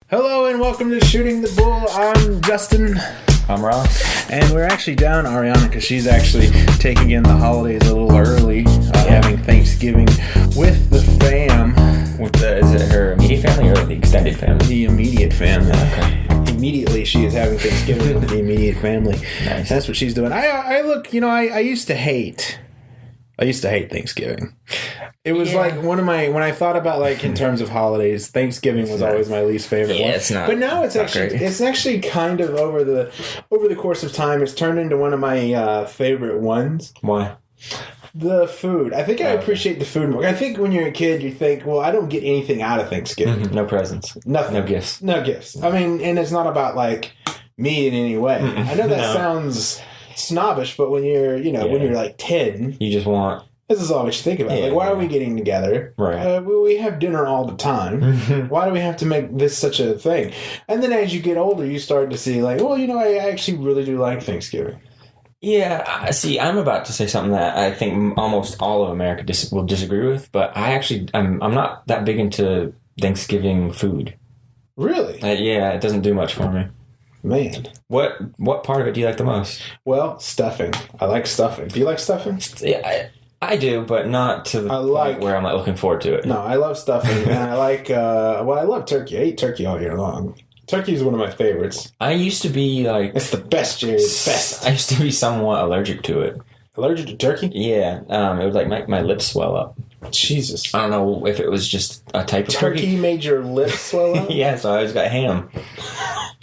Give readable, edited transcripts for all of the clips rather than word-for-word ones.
Hello and welcome to Shooting the Bull. I'm Justin. I'm Ross. And we're actually down Ariana because she's actually taking in the holidays a little early, having Thanksgiving with the fam. Is it her immediate family or the extended family? The immediate family. Okay. Immediately she is having Thanksgiving with the immediate family. Nice. That's what she's doing. I used to hate Thanksgiving. It was like one of my, when I thought about like in terms of holidays, Thanksgiving was always my least favorite one. It's not. But now it's actually kind of over the course of time, it's turned into one of my favorite ones. Why? The food. I think I appreciate the food more. I think when you're a kid, you think, well, I don't get anything out of Thanksgiving. Mm-hmm. No presents. Nothing. No gifts. No gifts. I mean, and it's not about like me in any way. I know that sounds snobbish, but when you're, when you're like 10, you just want... This is all what you think about. Like, why are we getting together? Right. We have dinner all the time. Why do we have to make this such a thing? And then as you get older, you start to see, like, well, I actually really do like Thanksgiving. Yeah, see, I'm about to say something that I think almost all of America will disagree with, but I'm not that big into Thanksgiving food. Really? Yeah, it doesn't do much for me. Man. What part of it do you like the most? Well, stuffing. I like stuffing. Do you like stuffing? Yeah, I do, but not to the point where I'm like looking forward to it. No, I love stuffing, and I like, I love turkey. I eat turkey all year long. Turkey is one of my favorites. I used to be like... It's the best, Jerry. It's best. I used to be somewhat allergic to it. Allergic to turkey? Yeah. It would like make my lips swell up. Jesus. I don't know if it was just a type of turkey. Turkey made your lips swell up? Yeah, so I always got ham.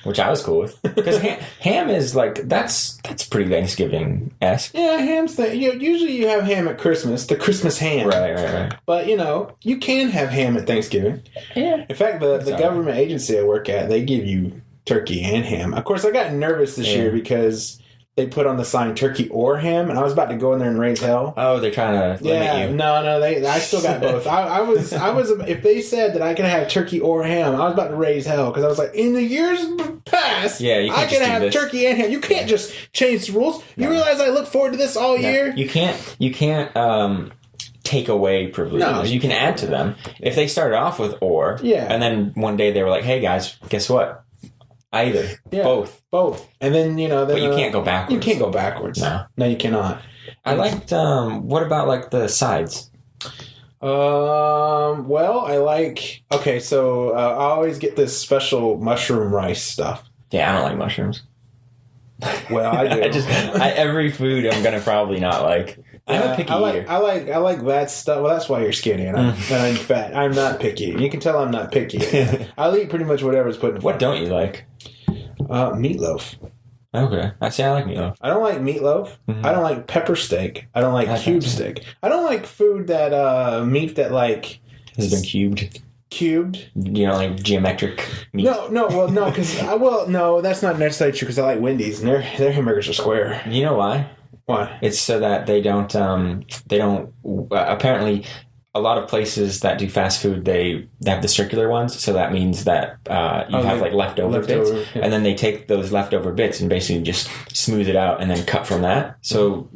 Which I was cool with. Because ham is like, that's pretty Thanksgiving-esque. Yeah, ham's the... usually you have ham at Christmas, the Christmas ham. Right. But, you can have ham at Thanksgiving. Yeah. In fact, the government agency I work at, they give you turkey and ham. Of course, I got nervous this year because they put on the sign turkey or ham, and I was about to go in there and raise hell. Oh, they're trying to limit you. No, I still got both. I was if they said that I could have turkey or ham, I was about to raise hell because I was like, in the years past, I can have turkey and ham. You can't just change the rules. No. You realize I look forward to this all year? You can't take away privileges. No. You can add to them. If they started off with or, and then one day they were like, hey guys, guess what? Either. Yeah. Both. And then, but you can't go backwards. You can't go backwards. No, you cannot. I liked, what about, like, the sides? Well, I like, so I always get this special mushroom rice stuff. Yeah, I don't like mushrooms. Well, I do. Every food I'm going to probably not like. I'm a picky eater. I like that stuff. Well, that's why you're skinny and I'm fat. I'm not picky. You can tell I'm not picky. I'll eat pretty much whatever's put in front. What don't you like? Meatloaf. Okay. I like meatloaf. I don't like meatloaf. Mm-hmm. I don't like pepper steak. I don't like cube steak. I don't like food that, meat that like... has been cubed. Cubed? Like geometric meat. No, because... no, that's not necessarily true because I like Wendy's and their hamburgers are square. You know why? Why? It's so that they don't, apparently a lot of places that do fast food, they have the circular ones. So that means that you have like leftover bits. Yeah. And then they take those leftover bits and basically just smooth it out and then cut from that. So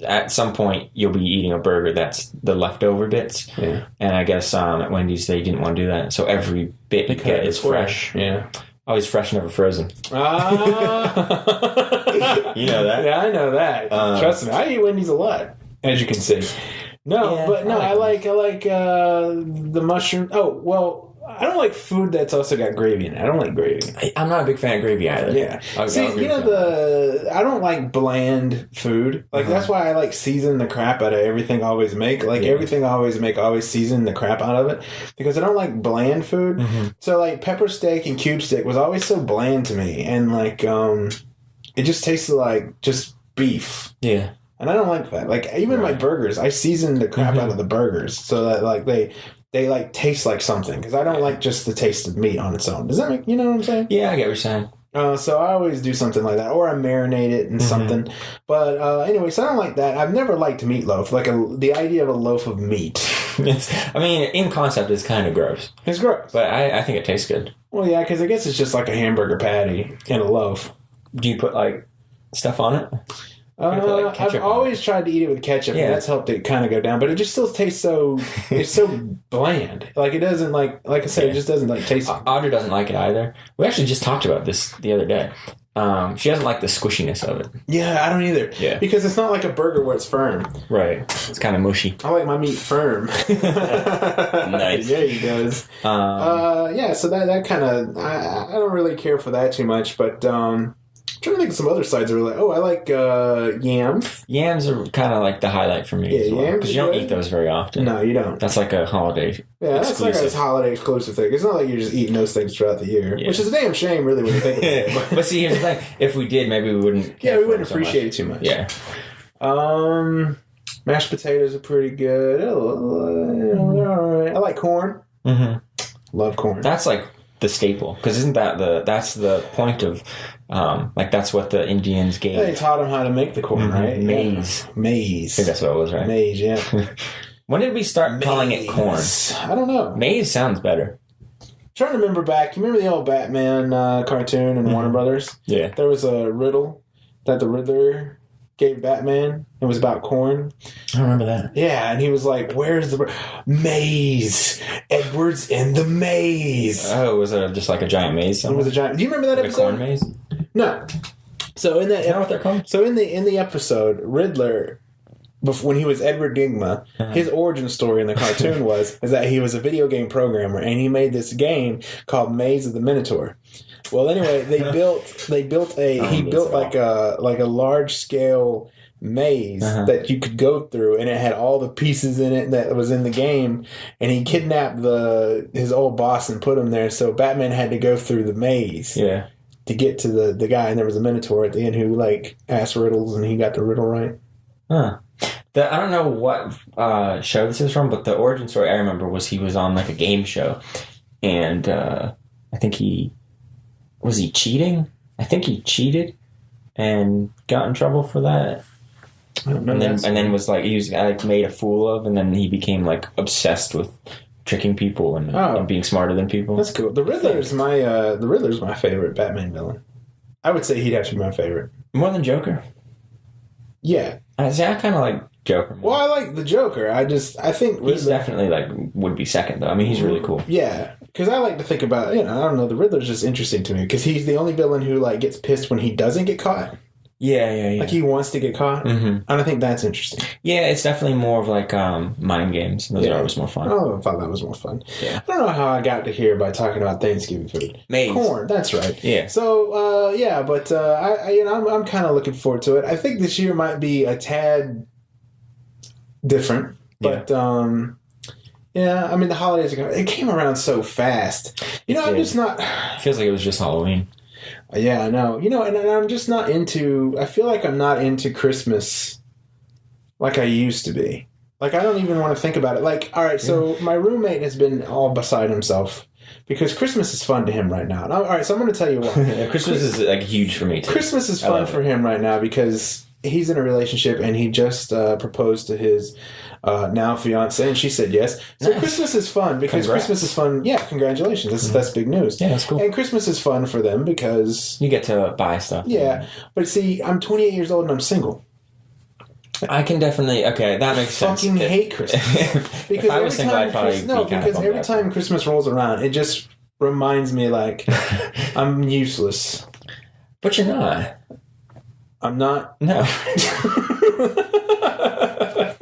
at some point you'll be eating a burger that's the leftover bits. Yeah. And I guess at Wendy's they didn't want to do that. So every bit you get is fresh. Yeah. Always fresh, never frozen. You know that? Yeah, I know that. Trust me, I eat Wendy's a lot, as you can see. I like the mushroom. Oh, well, I don't like food that's also got gravy in it. I don't like gravy. I'm not a big fan of gravy either. Yeah. See, I don't like bland food. Like, that's why I like season the crap out of everything I always make. Like, everything I always make, I always season the crap out of it. Because I don't like bland food. Mm-hmm. So, like, pepper steak and cube steak was always so bland to me. And, like, it just tasted like just beef. Yeah. And I don't like that. Like, even my burgers, I season the crap out of the burgers so that, like, they like taste like something. Because I don't like just the taste of meat on its own. Does that make, you know what I'm saying? Yeah, I get what you're saying. So I always do something like that. Or I marinate it in something. But anyway, so I don't like that. I've never liked meatloaf. Like, the idea of a loaf of meat. In concept, it's kind of gross. It's gross. But I think it tastes good. Well, yeah, because I guess it's just like a hamburger patty in a loaf. Do you put, like, stuff on it? I've always tried to eat it with ketchup, and that's helped it kind of go down. But it just still tastes so. It's so bland. Like it doesn't like I said, it just doesn't like taste. Audrey doesn't like it either. We actually just talked about this the other day. She doesn't like the squishiness of it. Yeah, I don't either. Yeah, because it's not like a burger where it's firm. Right. It's kind of mushy. I like my meat firm. Nice. Yeah, he does. Yeah, so that kind of I don't really care for that too much, but. I'm trying to think of some other sides that are like, I like yams. Yams are kind of like the highlight for me as well. Because you don't eat those very often. No, you don't. That's like a holiday that's like a holiday exclusive thing. It's not like you're just eating those things throughout the year. Yeah. Which is a damn shame, really, when you think about it. But see, here's the thing. If we did, maybe we wouldn't we wouldn't appreciate it too much. Yeah. Mashed potatoes are pretty good. Alright. I like corn. Mm-hmm. Love corn. That's like the staple. Because isn't that's the point of... that's what the Indians gave. They taught them how to make the corn, right? Maize. Yeah. Maize. I think that's what it was, right? Maize, yeah. When did we start calling it corn? I don't know. Maize sounds better. Trying to remember back. You remember the old Batman cartoon in Warner Brothers? Yeah. There was a riddle that the Riddler gave Batman. It was about corn. I remember that. Yeah, and he was like, "Where's the maze? Edward's in the maze." Oh, was it just like a giant maze? It was a giant. Do you remember that episode? A corn maze? No. So in that, is that what they're called? So in the episode, Riddler, when he was Edward Nygma, his origin story in the cartoon is that he was a video game programmer and he made this game called Maze of the Minotaur. Well, anyway, he built like a large scale maze that you could go through, and it had all the pieces in it that was in the game, and he kidnapped his old boss and put him there, so Batman had to go through the maze to get to the guy, and there was a Minotaur at the end who like asked riddles, and he got the riddle right. I don't know what show this is from, but the origin story I remember was he was on like a game show, and I think was he cheating? I think he cheated and got in trouble for that. I don't know. And then was like he was like made a fool of, and then he became like obsessed with tricking people and being smarter than people. That's cool. The Riddler's my favorite Batman villain. I would say he'd have to be my favorite. More than Joker? Yeah. I kind of like Joker more. Well, I like the Joker. I think he's definitely like would be second though. I mean, he's really cool. Yeah, because I like to think about I don't know. The Riddler's just interesting to me because he's the only villain who like gets pissed when he doesn't get caught. Yeah. Like he wants to get caught. Mm-hmm. And I think that's interesting. Yeah, it's definitely more of like mind games. Those are always more fun. Oh, I thought that was more fun. Yeah. I don't know how I got to here by talking about Thanksgiving food. Maize. Corn. That's right. Yeah. So but I'm kind of looking forward to it. I think this year might be a tad different, but I mean the holidays it came around so fast. I'm just not. It feels like it was just Halloween. Yeah, I know. And I'm just not into. I feel like I'm not into Christmas like I used to be. Like I don't even want to think about it. Like, all right, so my roommate has been all beside himself because Christmas is fun to him right now. And all right, so I'm going to tell you why. Christmas is like huge for me too. Christmas is fun for him right now because he's in a relationship and he just proposed to his now fiance, and she said yes. So nice. Christmas is fun because Christmas is fun. Yeah, congratulations. That's big news. Yeah, that's cool. And Christmas is fun for them because you get to buy stuff. Yeah, but see, I'm 28 years old and I'm single. I can definitely that makes sense. I fucking hate Christmas because I was single, I'd probably because every time Christmas rolls around, it just reminds me like I'm useless. But you're not. I'm not. No.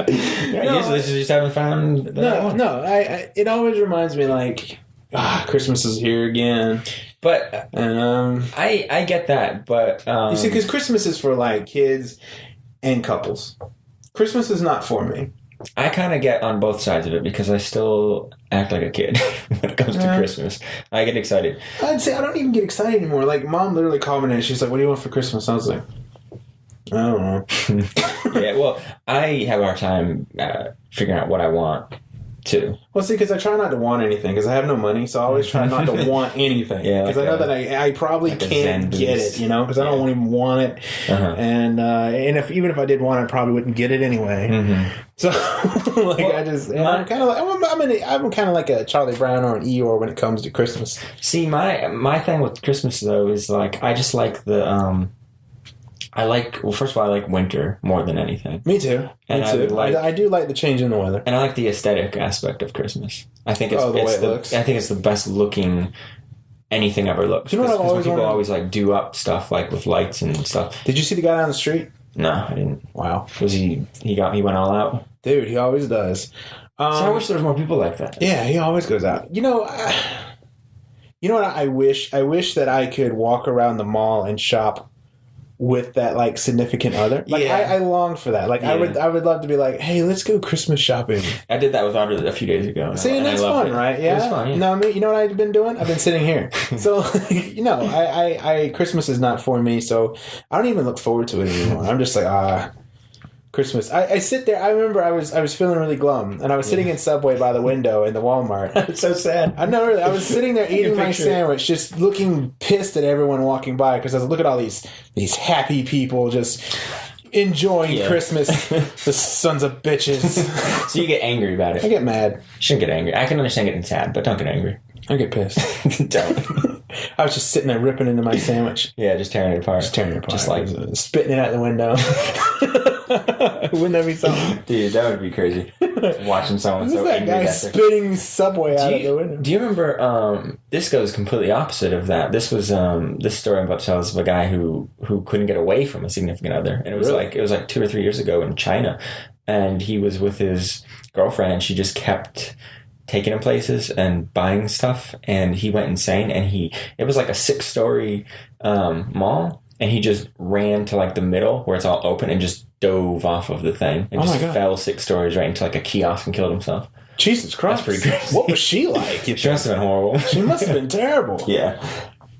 Usually just haven't found no. I it always reminds me like Christmas is here again. But I get that, but you see, because Christmas is for like kids and couples. Christmas is not for me. I kind of get on both sides of it because I still act like a kid when it comes to Christmas. I get excited. I'd say I don't even get excited anymore. Like Mom literally called me and she's like, "What do you want for Christmas?" I was like, I don't know. Yeah, well, I have a hard time figuring out what I want too. Well, see, because I try not to want anything because I have no money, so I always try not to want anything. Yeah, because I know that I probably like can't get it, because I don't even want it, and even if I did want it, I probably wouldn't get it anyway. Mm-hmm. So, I'm kind of like a Charlie Brown or an Eeyore when it comes to Christmas. See, my thing with Christmas though is like I just like the First of all, I like winter more than anything. Me too. And Me too. I do like the change in the weather. And I like the aesthetic aspect of Christmas. I think it's the way it looks. I think it's the best looking anything ever looks. You know what Because people always like do up stuff like with lights and stuff. Did you see the guy down the street? No, I didn't. Wow. Was he went all out? Dude, he always does. So I wish there was more people like that. Yeah, he always goes out. You know what I wish? I wish that I could walk around the mall and shop with that like significant other. Like I long for that. Like I would love to be like, hey, let's go Christmas shopping. I did that with Audrey a few days ago. See, and that's fun, right? Yeah. It was fun, yeah. No, you know what I've been doing? I've been sitting here. So Christmas is not for me, so I don't even look forward to it anymore. I'm just like, Christmas. I sit there. I remember I was feeling really glum, and I was sitting in Subway by the window in the Walmart. It's so sad. I know. Really, I was sitting there eating my sandwich, just looking pissed at everyone walking by because I was looking at all these happy people just enjoying Christmas. The sons of bitches. So you get angry about it. I get mad. You shouldn't get angry. I can understand getting sad, but don't get angry. I get pissed. Don't. I was just sitting there ripping into my sandwich. Yeah, just tearing it apart. Just like spitting it out the window. Wouldn't that be something? Dude, that would be crazy. Watching someone so that angry. Guy spitting Subway out of the window. Do you remember, this goes completely opposite of that. This was, this story I'm about to tell is of a guy who couldn't get away from a significant other. And it was it was like 2 or 3 years ago in China. And he was with his girlfriend and she just kept taking him places and buying stuff, and he went insane. And it was like a 6-story mall, and he just ran to like the middle where it's all open and just dove off of the thing and just fell 6 stories right into like a kiosk and killed himself. Jesus Christ! That's pretty crazy. What was she like? She must have been horrible. She must have been terrible. Yeah.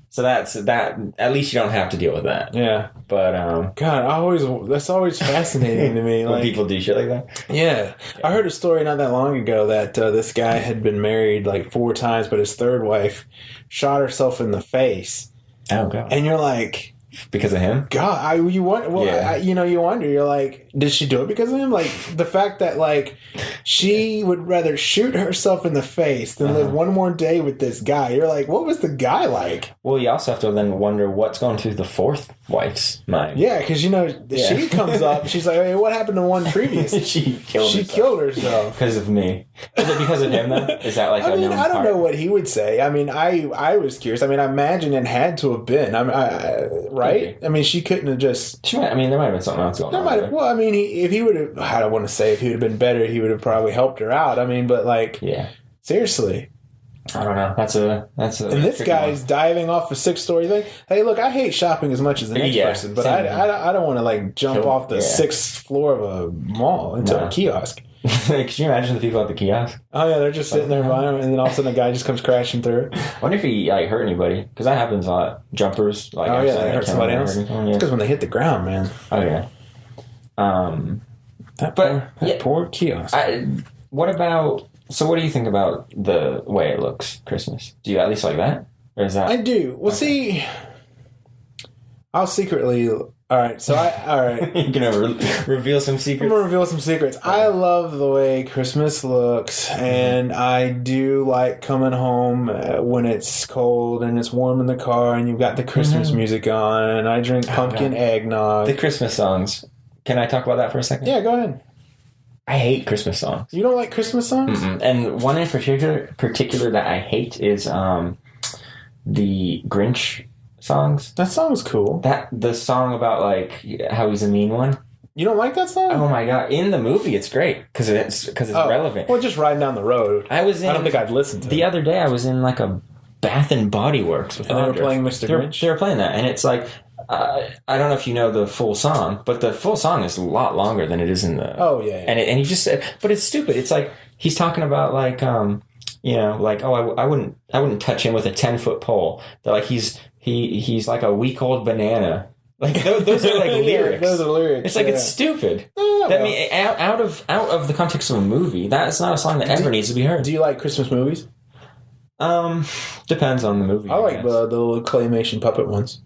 So that's that. At least you don't have to deal with that. Yeah. But God, that's always fascinating to me. When like people do shit like that. Yeah. I heard a story not that long ago that this guy had been married like 4 times, but his third wife shot herself in the face. Oh God! And you're like, because of him? God, you wonder. Well, you wonder. You're like, did she do it because of him? Like the fact that like she would rather shoot herself in the face than live one more day with this guy. You're like, what was the guy like? Well, you also have to then wonder what's going through the 4th wife's mind. Yeah, because she comes up. She's like, hey, what happened to one previous? She killed herself because of me. Is it because of him though? Is that like? I don't know what he would say. I mean, I was curious. I mean, I imagine it had to have been. Right? I mean, she couldn't have just. There might have been something else going on. Well, I mean, if he would have, I don't want to say if he would have been better, he would have probably helped her out. I mean, but like, seriously. I don't know. That's a. And this guy's diving off a 6-story thing. Hey, look, I hate shopping as much as the next person, but I don't want to like jump off the 6th floor of a mall into a kiosk. Could you imagine the people at the kiosk? Oh yeah, they're just sitting there buying them, and then all of a sudden a guy just comes crashing through. I wonder if he hurt anybody, because that happens a lot. Jumpers, they hurt somebody else. It's because when they hit the ground, man. Oh yeah. That poor kiosk. What do you think about the way it looks, Christmas? Do you at least like that? Or is that... I do. Well, see, I'll secretly... All right, You're going to reveal some secrets? I'm going to reveal some secrets. I love the way Christmas looks, and I do like coming home when it's cold and it's warm in the car and you've got the Christmas music on, and I drink pumpkin eggnog. The Christmas songs. Can I talk about that for a second? Yeah, go ahead. I hate Christmas songs. You don't like Christmas songs? Mm-mm. And one in particular that I hate is the Grinch songs. That song's cool. The song about like how he's a mean one. You don't like that song? Oh my God! In the movie, it's great because it's relevant. Well, just riding down the road. I don't think I'd listen to it. The other day, I was in like a Bath and Body Works with. And they were playing Mr. Grinch. They were playing that, and it's like. I don't know if you know the full song, but the full song is a lot longer than it is in the. Oh yeah. And he just said, but it's stupid. It's like he's talking about like I wouldn't touch him with a 10-foot pole. They're like he's like a week-old banana. Like those are like lyrics. Those are lyrics. It's like it's stupid. I mean, out of the context of a movie, that's not a song that ever needs to be heard. Do you like Christmas movies? Depends on the movie. I like the little claymation puppet ones.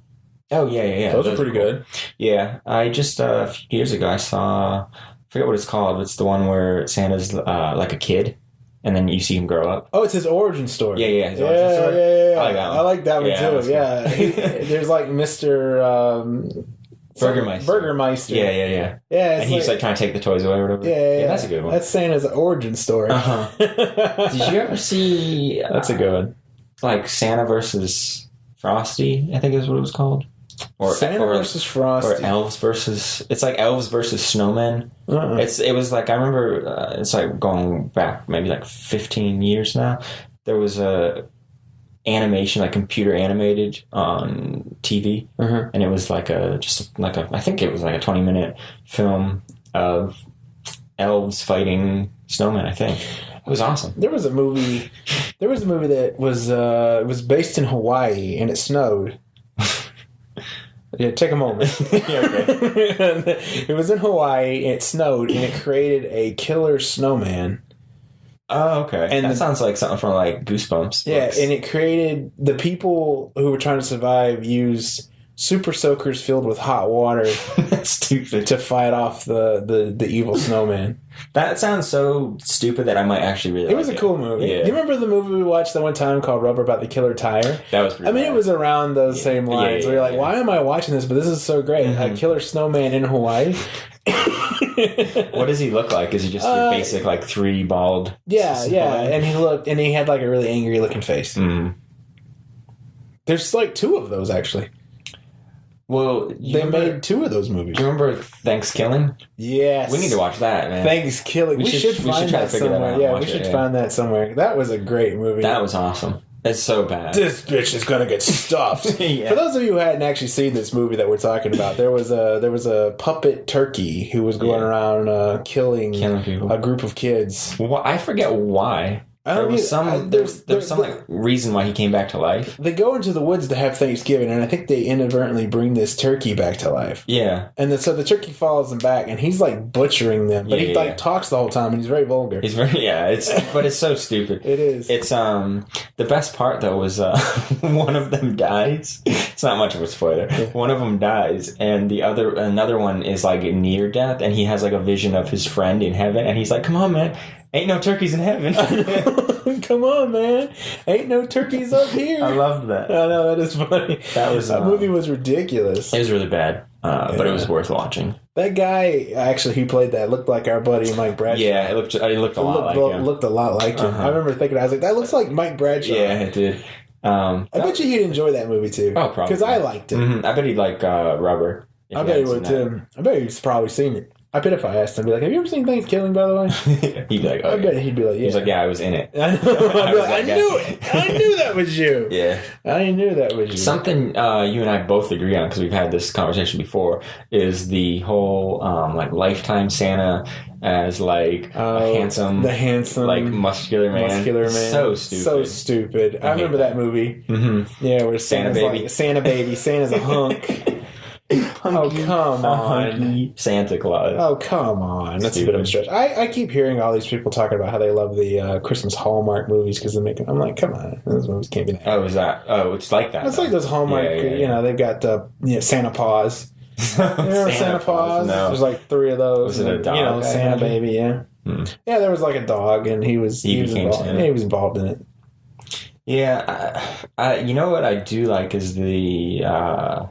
Oh, yeah. Those are pretty good. Yeah. I just, a few years ago, I saw, I forget what it's called. It's the one where Santa's like a kid, and then you see him grow up. Oh, it's his origin story. Yeah. His origin story. Yeah. I like that one too. Yeah. There's like Mr. Burgermeister. Yeah. Yeah, and he's like trying to take the toys away or whatever. Yeah, that's a good one. That's Santa's origin story. Did you ever see? That's a good one. Like Santa versus Frosty, I think is what it was called. Or Santa versus Frosty. Or elves versus... It's like elves versus snowmen. It was like... I remember... it's like going back maybe like 15 years now. There was a animation, like computer animated on TV. And it was like I think it was like a 20-minute film of elves fighting snowmen, I think. It was awesome. There was a movie that was based in Hawaii and it snowed. Yeah, take a moment. It was in Hawaii, it snowed, and it created a killer snowman. Oh, okay. And that sounds like something from like Goosebumps. Yeah, books. And it created... The people who were trying to survive used super soakers filled with hot water That's stupid. to fight off the evil snowman. That sounds so stupid that I might actually really It was a cool movie. Yeah. Do you remember the movie we watched that one time called Rubber about the killer tire? That was pretty bad. It was around those same lines where you're like, why am I watching this? But this is so great. A killer snowman in Hawaii. What does he look like? Is he just your basic like 3 bald? Yeah. And he had like a really angry looking face. There's like 2 of those actually. Well, they made 2 of those movies. Do you remember Thanksgiving? Yes. We need to watch that, man. Thanksgiving. We should find that somewhere. Yeah, we should find that somewhere. That was a great movie. That was awesome. It's so bad. This bitch is gonna get stuffed. For those of you who hadn't actually seen this movie that we're talking about, there was a puppet turkey who was going around killing people. A group of kids. Well, I forget why. There was some like reason why he came back to life. They go into the woods to have Thanksgiving, and I think they inadvertently bring this turkey back to life. Yeah, and so the turkey follows them back, and he's like butchering them, but he like talks the whole time, and he's very vulgar. He's very but it's so stupid. It is. It's the best part though was one of them dies. It's not much of a spoiler. One of them dies, and another one is like near death, and he has like a vision of his friend in heaven, and he's like, "Come on, man. Ain't no turkeys in heaven." Come on, man. Ain't no turkeys up here. I loved that. I know, that is funny. That movie was ridiculous. It was really bad, but it was worth watching. That guy, actually, who played that looked like our buddy Mike Bradshaw. Yeah, it looked a lot like him. Looked a lot like him. I remember thinking, I was like, that looks like Mike Bradshaw. Yeah, it did. I bet you he'd enjoy that movie, too. Oh, probably. Because I liked it. Mm-hmm. I bet he'd like Rubber. I bet he would, too. I bet he's probably seen it. I bet if I asked him, I'd be like, have you ever seen Thanksgiving, by the way? He'd be like, oh, I bet he'd be like, yeah. He's like, yeah, I was in it. I know. I'd be like, I knew it. I knew that was you. Yeah. I knew that was you. Something you and I both agree on, because we've had this conversation before, is the whole like Lifetime Santa as like a handsome, like muscular man. So stupid. So stupid. I remember that movie. Mm-hmm. Yeah, where Santa's like, Santa baby. Santa's a hunk. Oh, come on. Santa Claus. Oh, come on. That's a bit of a stretch. I keep hearing all these people talking about how they love the Christmas Hallmark movies because they're making... I'm like, come on. Those movies can't be that. Oh, is that... Oh, it's like that. It's like those Hallmark... You know, they've got Santa Paws. You remember Santa Paws? No. There's like 3 of those. Was it a dog? You know, Santa baby, yeah. Yeah, there was like a dog and he was involved. Yeah, he was involved in it. Yeah. You know what I do like is the...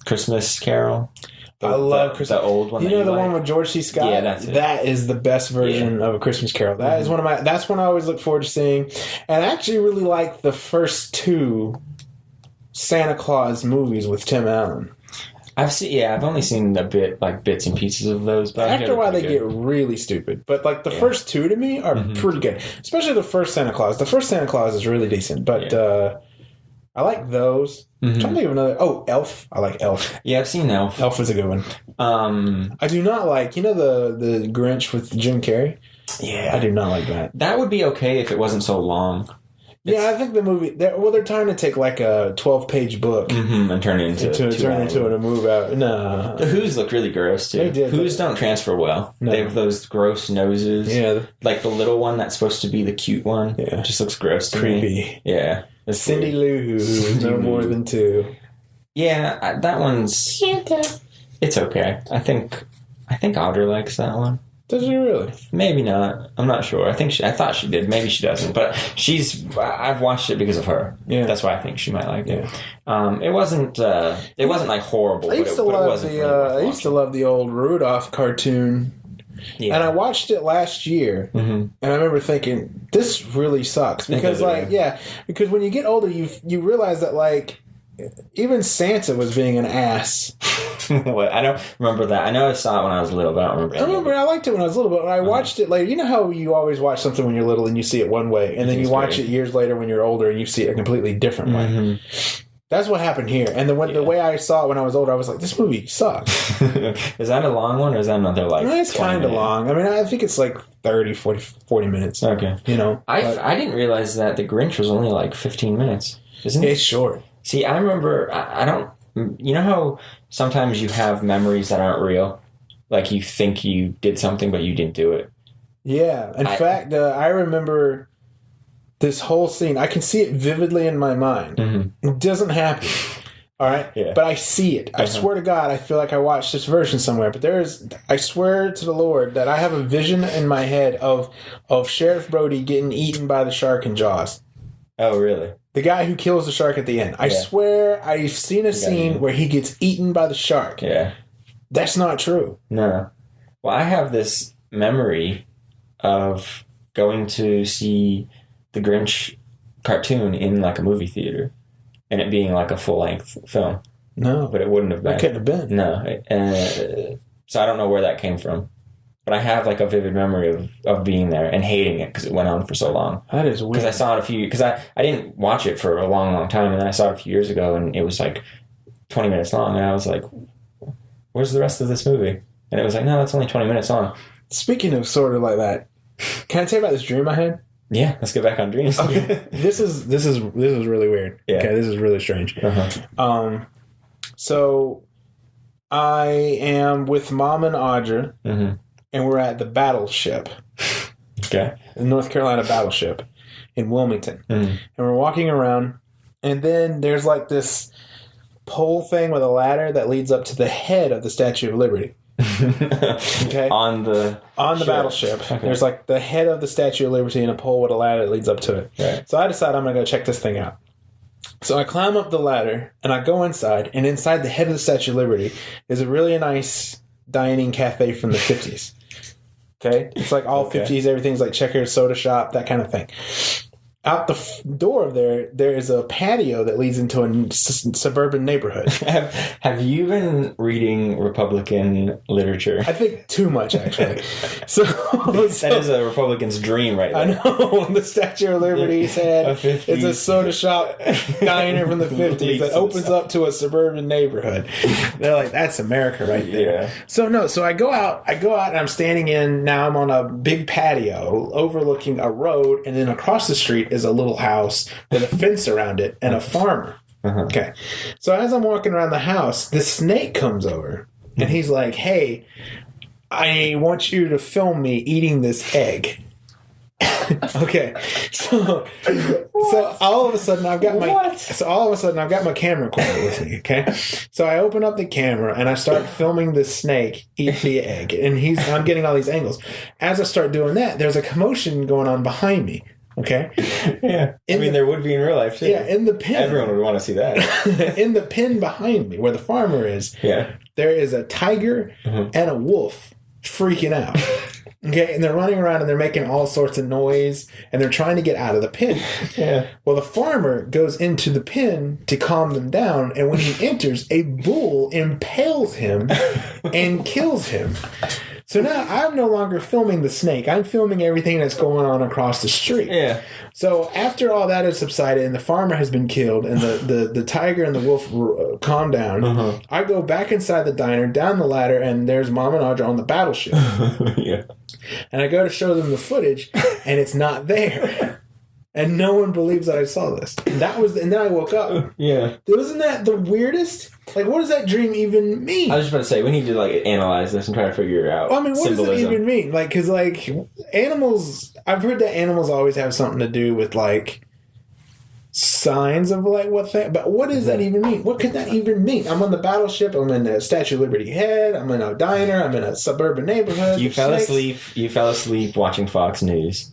Christmas Carol. I love Christmas. The old one. You know the one with George C. Scott? Yeah, that's it. That is the best version of A Christmas Carol. That is one of my... That's one I always look forward to seeing. And I actually really like the first 2 Santa Claus movies with Tim Allen. I've only seen a bit, like bits and pieces of those. But after a while, they get really stupid. But like the first 2 to me are pretty good. Especially the first Santa Claus. The first Santa Claus is really decent. But I like those. I'm trying to think of another. Oh, Elf. I like Elf. Yeah, I've seen Elf. Elf is a good one. I do not like, you know, the Grinch with Jim Carrey? Yeah. I do not like that. That would be okay if it wasn't so long. Yeah, I think the movie... They're trying to take like a 12-page book and turn it into a movie out. No. The Who's look really gross, too. They did. Who's don't transfer well. No. They have those gross noses. Yeah. Like the little one that's supposed to be the cute one. Yeah. Just looks gross to me. Creepy. Yeah. Cindy Lou Who, no more than 2. Yeah, that one's... It's okay. I think Audrey likes that one. Does she really? Maybe not. I'm not sure. I thought she did. Maybe she doesn't. But I've watched it because of her. Yeah. That's why I think she might like it. It wasn't like horrible. I used to love the old Rudolph cartoon. Yeah. And I watched it last year, and I remember thinking, this really sucks. Because, because when you get older, you realize that, like, even Santa was being an ass. I don't remember that. I know I saw it when I was little, but I don't remember. I liked it when I was little, but when I watched it later, you know how you always watch something when you're little and you see it one way, and then you watch it years later when you're older and you see it a completely different way. That's what happened here. And the way I saw it when I was older, I was like, this movie sucks. Is that a long one, or is that another, like, it's kind of long. I mean, I think it's like 30, 40 minutes. Okay. You know? I didn't realize that The Grinch was only like 15 minutes. Isn't it? It's short. See, I remember, I don't... You know how sometimes you have memories that aren't real? Like, you think you did something, but you didn't do it. Yeah. In fact, I remember... this whole scene, I can see it vividly in my mind. It doesn't happen. All right? Yeah. But I see it. I swear to God, I feel like I watched this version somewhere. But I swear to the Lord that I have a vision in my head of Sheriff Brody getting eaten by the shark in Jaws. Oh, really? The guy who kills the shark at the end. I swear I've seen a scene where he gets eaten by the shark. Yeah. That's not true. No. Well, I have this memory of going to see the Grinch cartoon in, like, a movie theater, and it being like a full-length film. No. But it wouldn't have been. It couldn't have been. No. So I don't know where that came from. But I have, like, a vivid memory of being there and hating it because it went on for so long. That is weird. Because I saw it because I didn't watch it for a long, long time, and then I saw it a few years ago, and it was, like, 20 minutes long, and I was like, where's the rest of this movie? And it was like, no, that's only 20 minutes long. Speaking of sort of like that, can I tell you about this dream I had? Yeah, let's get back on dreams. Okay. This is really weird. Yeah. Okay, this is really strange. So I am with Mom and Audra, and we're at the Battleship. Okay. The North Carolina Battleship in Wilmington. And we're walking around, and then there's like this pole thing with a ladder that leads up to the head of the Statue of Liberty. Okay. On the battleship. Okay. There's like the head of the Statue of Liberty and a pole with a ladder that leads up to it. Right. So I decide I'm going to go check this thing out. So I climb up the ladder and I go inside, and inside the head of the Statue of Liberty is a really nice dining cafe from the 50s. Okay? It's like all 50s, everything's like checkers, soda shop, that kind of thing. Out the door of there is a patio that leads into a suburban neighborhood. Have you been reading Republican literature? I think too much, actually. So that is a Republican's dream, right there. I know. The Statue of Liberty said it's a soda shop diner from the 50s that opens up to a suburban neighborhood. They're like, that's America right there. Yeah. So I go out and I'm standing now I'm on a big patio overlooking a road, and then across the street is a little house with a fence around it and a farmer. Okay. So as I'm walking around the house, the snake comes over and he's like, hey, I want you to film me eating this egg. Okay. So all of a sudden I've got my camera recorder with me. Okay. So I open up the camera and I start filming the snake eat the egg, and I'm getting all these angles. As I start doing that, there's a commotion going on behind me. Okay. Yeah. There would be in real life too. Yeah, in the pen. Everyone would want to see that. In the pen behind me, where the farmer is, there is a tiger and a wolf freaking out. Okay, and they're running around and they're making all sorts of noise and they're trying to get out of the pen. Yeah. Well, the farmer goes into the pen to calm them down, and when he enters, a bull impales him and kills him. So now I'm no longer filming the snake. I'm filming everything that's going on across the street. Yeah. So after all that has subsided and the farmer has been killed and the tiger and the wolf calm down, I go back inside the diner, down the ladder, and there's Mom and Audra on the battleship. Yeah. And I go to show them the footage, and it's not there. And no one believes that I saw this. And then I woke up. Yeah. Wasn't that the weirdest? Like, what does that dream even mean? I was just about to say, we need to, like, analyze this and try to figure it out. Well, I mean, what does it even mean? Like, because, like, animals... I've heard that animals always have something to do with, like... signs of like but what does that even mean? What could that even mean? I'm on the battleship. I'm in the Statue of Liberty Head. I'm in a diner. I'm in a suburban neighborhood. You fell asleep. You fell asleep watching Fox News.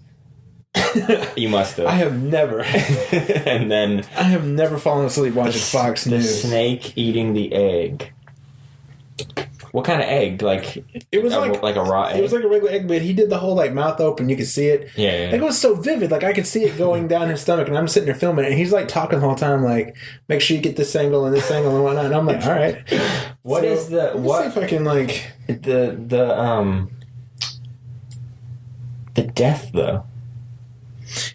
You must have. I have never. And then I have never fallen asleep watching Fox News. The snake eating the egg. What kind of egg? Like it was like a raw egg. It was like a regular egg, but he did the whole like mouth open. You could see it. Yeah. Like, it was so vivid. Like I could see it going down his stomach, and I'm sitting there filming it, and he's like talking the whole time, like, make sure you get this angle and this angle and whatnot. And I'm like, all right. What is the what? See if I can like the death though.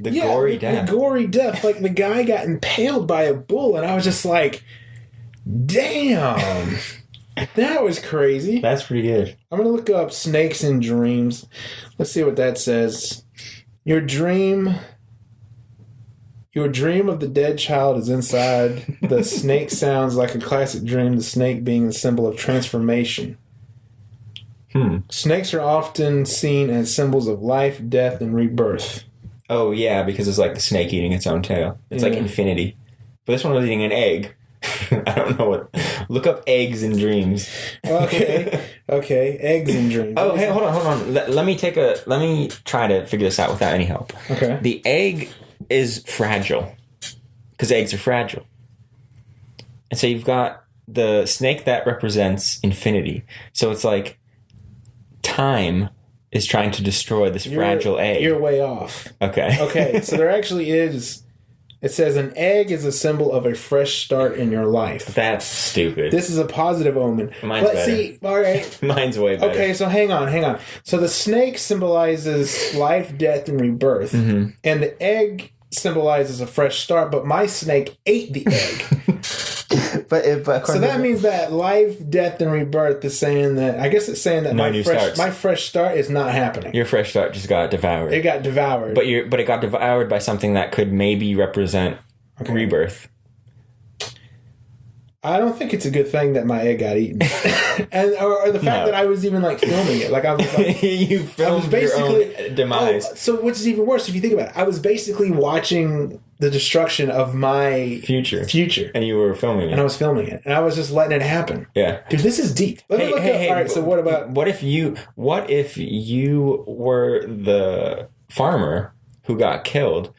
The gory death. The gory death. Like the guy got impaled by a bull, and I was just like, damn. That was crazy. That's pretty good. I'm going to look up snakes in dreams. Let's see what that says. Your dream of the dead child is inside. The snake sounds like a classic dream, the snake being the symbol of transformation. Snakes are often seen as symbols of life, death, and rebirth. Oh, yeah, because it's like the snake eating its own tail. It's like infinity. But this one was eating an egg. I don't know what. Look up eggs in dreams. Okay, eggs in dreams. Oh, hey, hold on. Let me try to figure this out without any help. Okay. The egg is fragile because eggs are fragile, and so you've got the snake that represents infinity. So it's like time is trying to destroy this fragile egg. You're way off. Okay. So there actually is. It says an egg is a symbol of a fresh start in your life. That's stupid. This is a positive omen. Mine's better. See, all right. Mine's way better. Okay, so hang on. So the snake symbolizes life, death, and rebirth. Mm-hmm. And the egg symbolizes a fresh start, but my snake ate the egg. but so that means that life, death, and rebirth is saying that, I guess it's saying that my fresh start is not happening. Your fresh start just got devoured. It got devoured. But it got devoured by something that could maybe represent rebirth. I don't think it's a good thing that my egg got eaten, or the fact that I was even like filming it. Like I was like, you filmed your own demise. So which is even worse if you think about it. I was basically watching the destruction of my future, and you were filming it, and I was filming it, and I was just letting it happen. Yeah, dude, this is deep. Let me look up. All right, so what about? What if you were the farmer who got killed,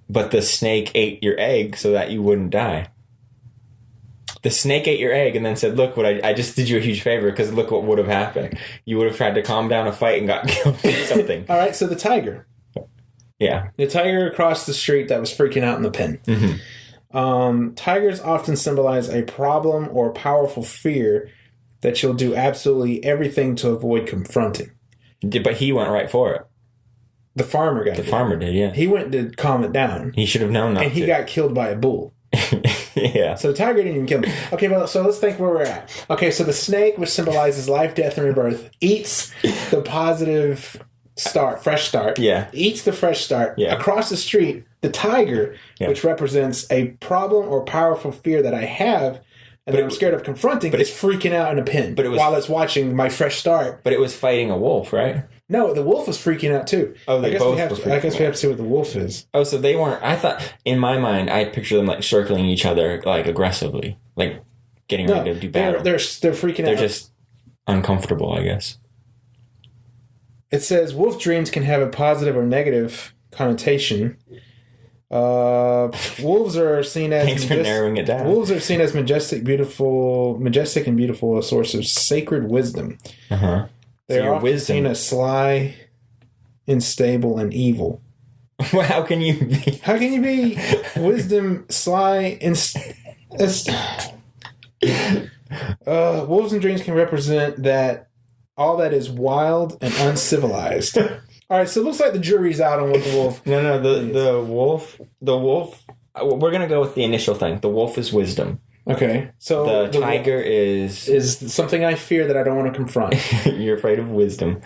but the snake ate your egg so that you wouldn't die? The snake ate your egg and then said, look, I just did you a huge favor because look what would have happened. You would have tried to calm down a fight and got killed or something. All right, so the tiger. Yeah. The tiger across the street that was freaking out in the pen. Mm-hmm. Tigers often symbolize a problem or powerful fear that you'll do absolutely everything to avoid confronting. But he went right for it. The farmer farmer did, yeah. He went to calm it down. He should have known not to. And he got killed by a bull. Yeah. So the tiger didn't even kill him. Okay, well, so let's think where we're at. Okay, so the snake, which symbolizes life, death, and rebirth, eats the positive start, fresh start. Yeah. Eats the fresh start. Yeah. Across the street, the tiger, which represents a problem or powerful fear that I have and that I'm scared of confronting, but it's freaking out in a pen while it's watching my fresh start. But it was fighting a wolf, right? No, the wolf was freaking out too. Oh, I guess we have to see what the wolf is. Oh, so they weren't. I thought in my mind, I picture them like circling each other like aggressively, like getting ready to do battle. They're freaking out. They're just uncomfortable, I guess. It says wolf dreams can have a positive or negative connotation. Wolves are seen as thanks for narrowing it down. Wolves are seen as majestic and beautiful, a source of sacred wisdom. They are often seen as sly, unstable, and evil. Well, how can you be wisdom, sly, and wolves in dreams can represent that all that is wild and uncivilized. All right, so it looks like the jury's out on what the wolf. No, the wolf. We're gonna go with the initial thing. The wolf is wisdom. Okay, so the tiger is something I fear that I don't want to confront. You're afraid of wisdom.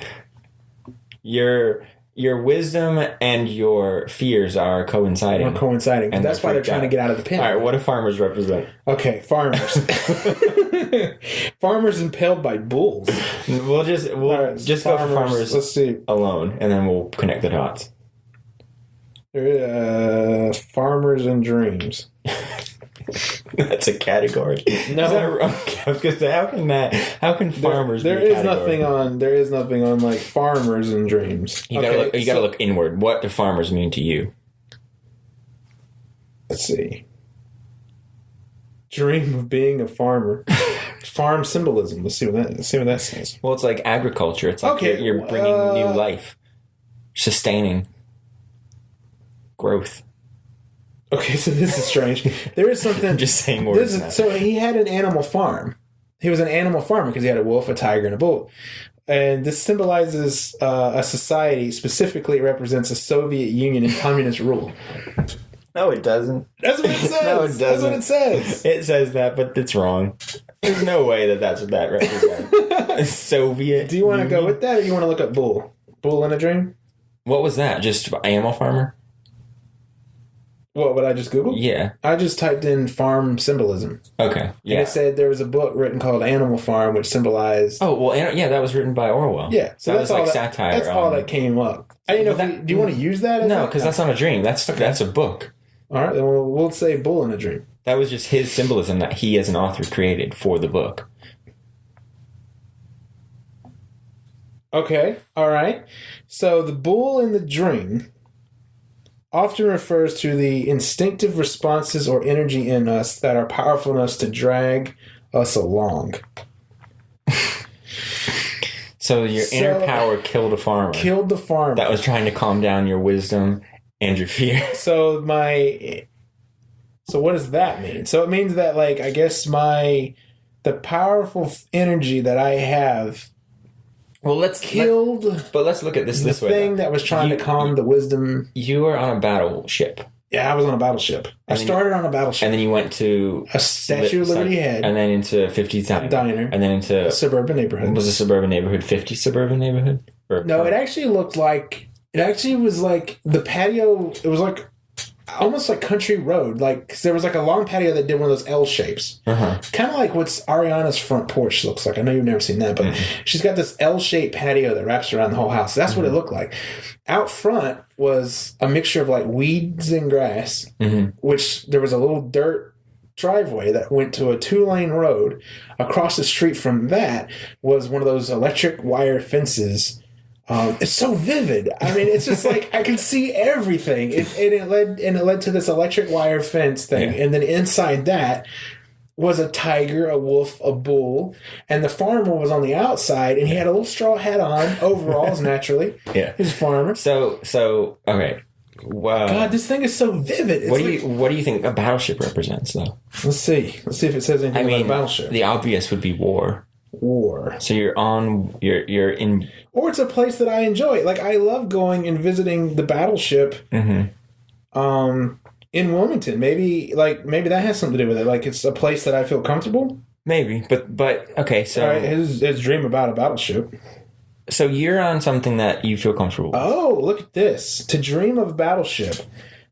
Your wisdom and your fears are coinciding. And that's why they're trying to get out of the pen. All right, what do farmers represent? Okay, farmers. Farmers impaled by bulls. We'll just go for farmers. Let's see. Alone, and then we'll connect the dots. Farmers and dreams. That's a category. No, okay, I was gonna say, how can farmers? There is nothing on like farmers and dreams. You gotta look inward. What do farmers mean to you? Let's see. Dream of being a farmer. Farm symbolism. Let's see what that says. Well, it's like agriculture. It's like you're bringing new life, sustaining growth. Okay, so this is strange. There is something. Just saying more. So he had an animal farm. He was an animal farmer because he had a wolf, a tiger, and a bull. And this symbolizes a society. Specifically, it represents a Soviet Union and communist rule. No, it doesn't. That's what it says. No, it doesn't. That's what it says. It says that, but it's wrong. There's no way that's what that represents. Soviet. Do you want to go with that, or do you want to look up bull? Bull in a dream? What was that? Just animal farmer? What would I just Google? Yeah. I just typed in farm symbolism. Okay. Yeah. And it said there was a book written called Animal Farm, which symbolized... Oh, well, that was written by Orwell. Yeah. So that was like satire. That's all that came up. I didn't know do you want to use that? No, because that's not a dream. That's a book. All right, then we'll say bull in a dream. That was just his symbolism that he as an author created for the book. Okay, all right. So the bull in the dream often refers to the instinctive responses or energy in us that are powerful enough to drag us along. So your inner power killed a farmer. Killed the farmer. That was trying to calm down your wisdom and your fear. So what does that mean? So it means that, like, I guess the powerful energy that I have... Well, let's look at this way. The thing that was trying to calm the wisdom. You were on a battleship. Yeah, I was on a battleship. I started on a battleship. And then you went to a Statue of Liberty Head. And then into 50th Diner. And then into a suburban neighborhood. Was a suburban neighborhood 50 suburban neighborhood? No, it actually looked like... It actually was like the patio... It was like almost like country road. Like, 'cause there was like a long patio that did one of those L shapes. Uh-huh. Kind of like what Ariana's front porch looks like. I know you've never seen that, but she's got this L-shaped patio that wraps around the whole house. That's what it looked like. Out front was a mixture of like weeds and grass, which there was a little dirt driveway that went to a 2-lane road. Across the street from that was one of those electric wire fences. It's so vivid. I mean, it's just like I can see everything. It led to this electric wire fence thing, and then inside that was a tiger, a wolf, a bull, and the farmer was on the outside, and he had a little straw hat on, overalls naturally. Yeah, he's a farmer. So okay. Wow. God, this thing is so vivid. It's what do you think a battleship represents, though? Let's see if it says anything about a battleship. The obvious would be war. So you're in, or it's a place that I enjoy. Like, I love going and visiting the battleship. In Wilmington. Maybe that has something to do with it. Like, it's a place that I feel comfortable. Maybe, but okay. So all right, his dream about a battleship. So you're on something that you feel comfortable with. Oh, look at this. To dream of a battleship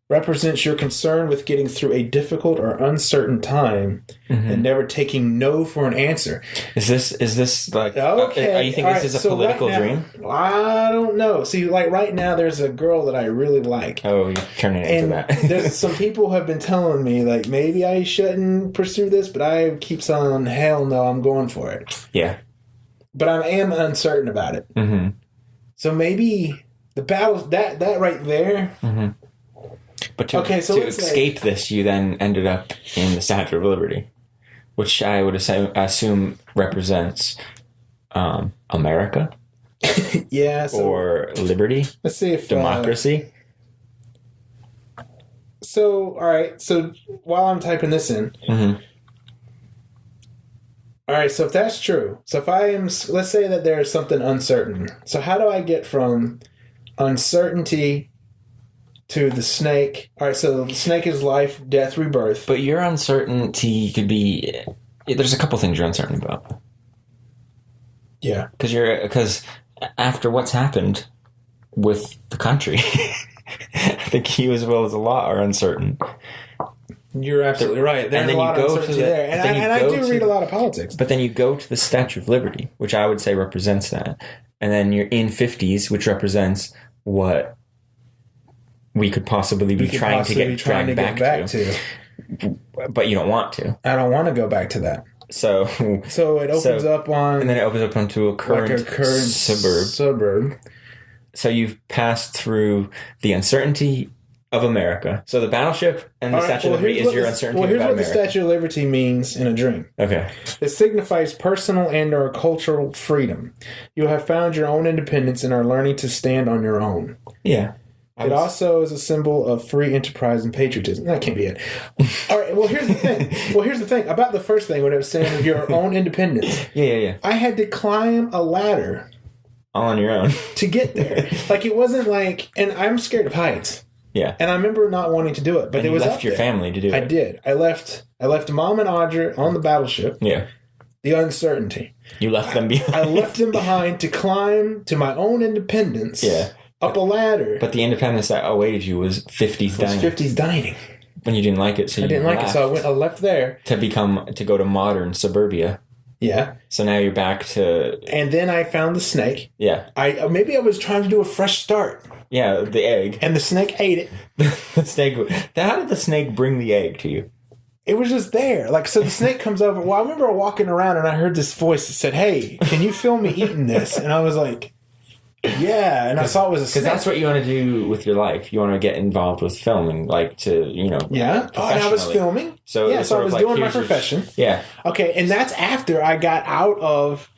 represents your concern with getting through a difficult or uncertain time and never taking no for an answer. Is this like... Okay. You think this is a political dream? I don't know. See, like right now, there's a girl that I really like. Oh, you're turning it into that. There's some people have been telling me, like, maybe I shouldn't pursue this, but I keep saying, hell no, I'm going for it. Yeah. But I am uncertain about it. So maybe the battle, that right there... But to escape this, you then ended up in the Statue of Liberty, which I would assume represents America. Yeah. Or liberty. Let's see if... democracy. So, all right. So, while I'm typing this in... All right, so if that's true, so if let's say that there's something uncertain. So how do I get from uncertainty to the snake? All right, so the snake is life, death, rebirth. But your uncertainty could be... There's a couple things you're uncertain about. Yeah. Because after what's happened with the country, I think you as well as a lot are uncertain. You're absolutely right. There's a lot of uncertainty there. And I do read a lot of politics. But then you go to the Statue of Liberty, which I would say represents that. And then you're in 50s, which represents what we could possibly be trying to get dragged back to. But you don't want to. I don't want to go back to that. So it opens up on... And then it opens up onto a current suburb. So you've passed through the uncertainty of America. So the battleship and the Statue of Liberty is your uncertainty about America. Well, here's what the Statue of Liberty means in a dream. Okay. It signifies personal and or cultural freedom. You have found your own independence and are learning to stand on your own. Yeah. It also is a symbol of free enterprise and patriotism. That can't be it. All right. Well, here's the thing about the first thing when it was saying your own independence. Yeah. I had to climb a ladder all on your own to get there. Like it wasn't like, and I'm scared of heights. Yeah. And I remember not wanting to do it, but it was left your family to do it. I did. I left Mom and Audra on the battleship. Yeah. The uncertainty. You left them behind. I left them behind to climb to my own independence. Yeah. Up a ladder. But the independence that awaited you was 50s dining. 50s dining. When you didn't like it, so I didn't like it, so I left there. To go to modern suburbia. Yeah. So now you're back to... And then I found the snake. Yeah. Maybe I was trying to do a fresh start. Yeah, the egg. And the snake ate it. The snake... How did the snake bring the egg to you? It was just there. Like, so the snake comes over. Well, I remember walking around and I heard this voice that said, "Hey, can you film me eating this?" And I was like... Yeah, and I saw it was a snake. Because that's what you want to do with your life. You want to get involved with filming, like to, Yeah. Oh, and I was filming. So I was doing my profession. Yeah. Okay, and that's after I got out of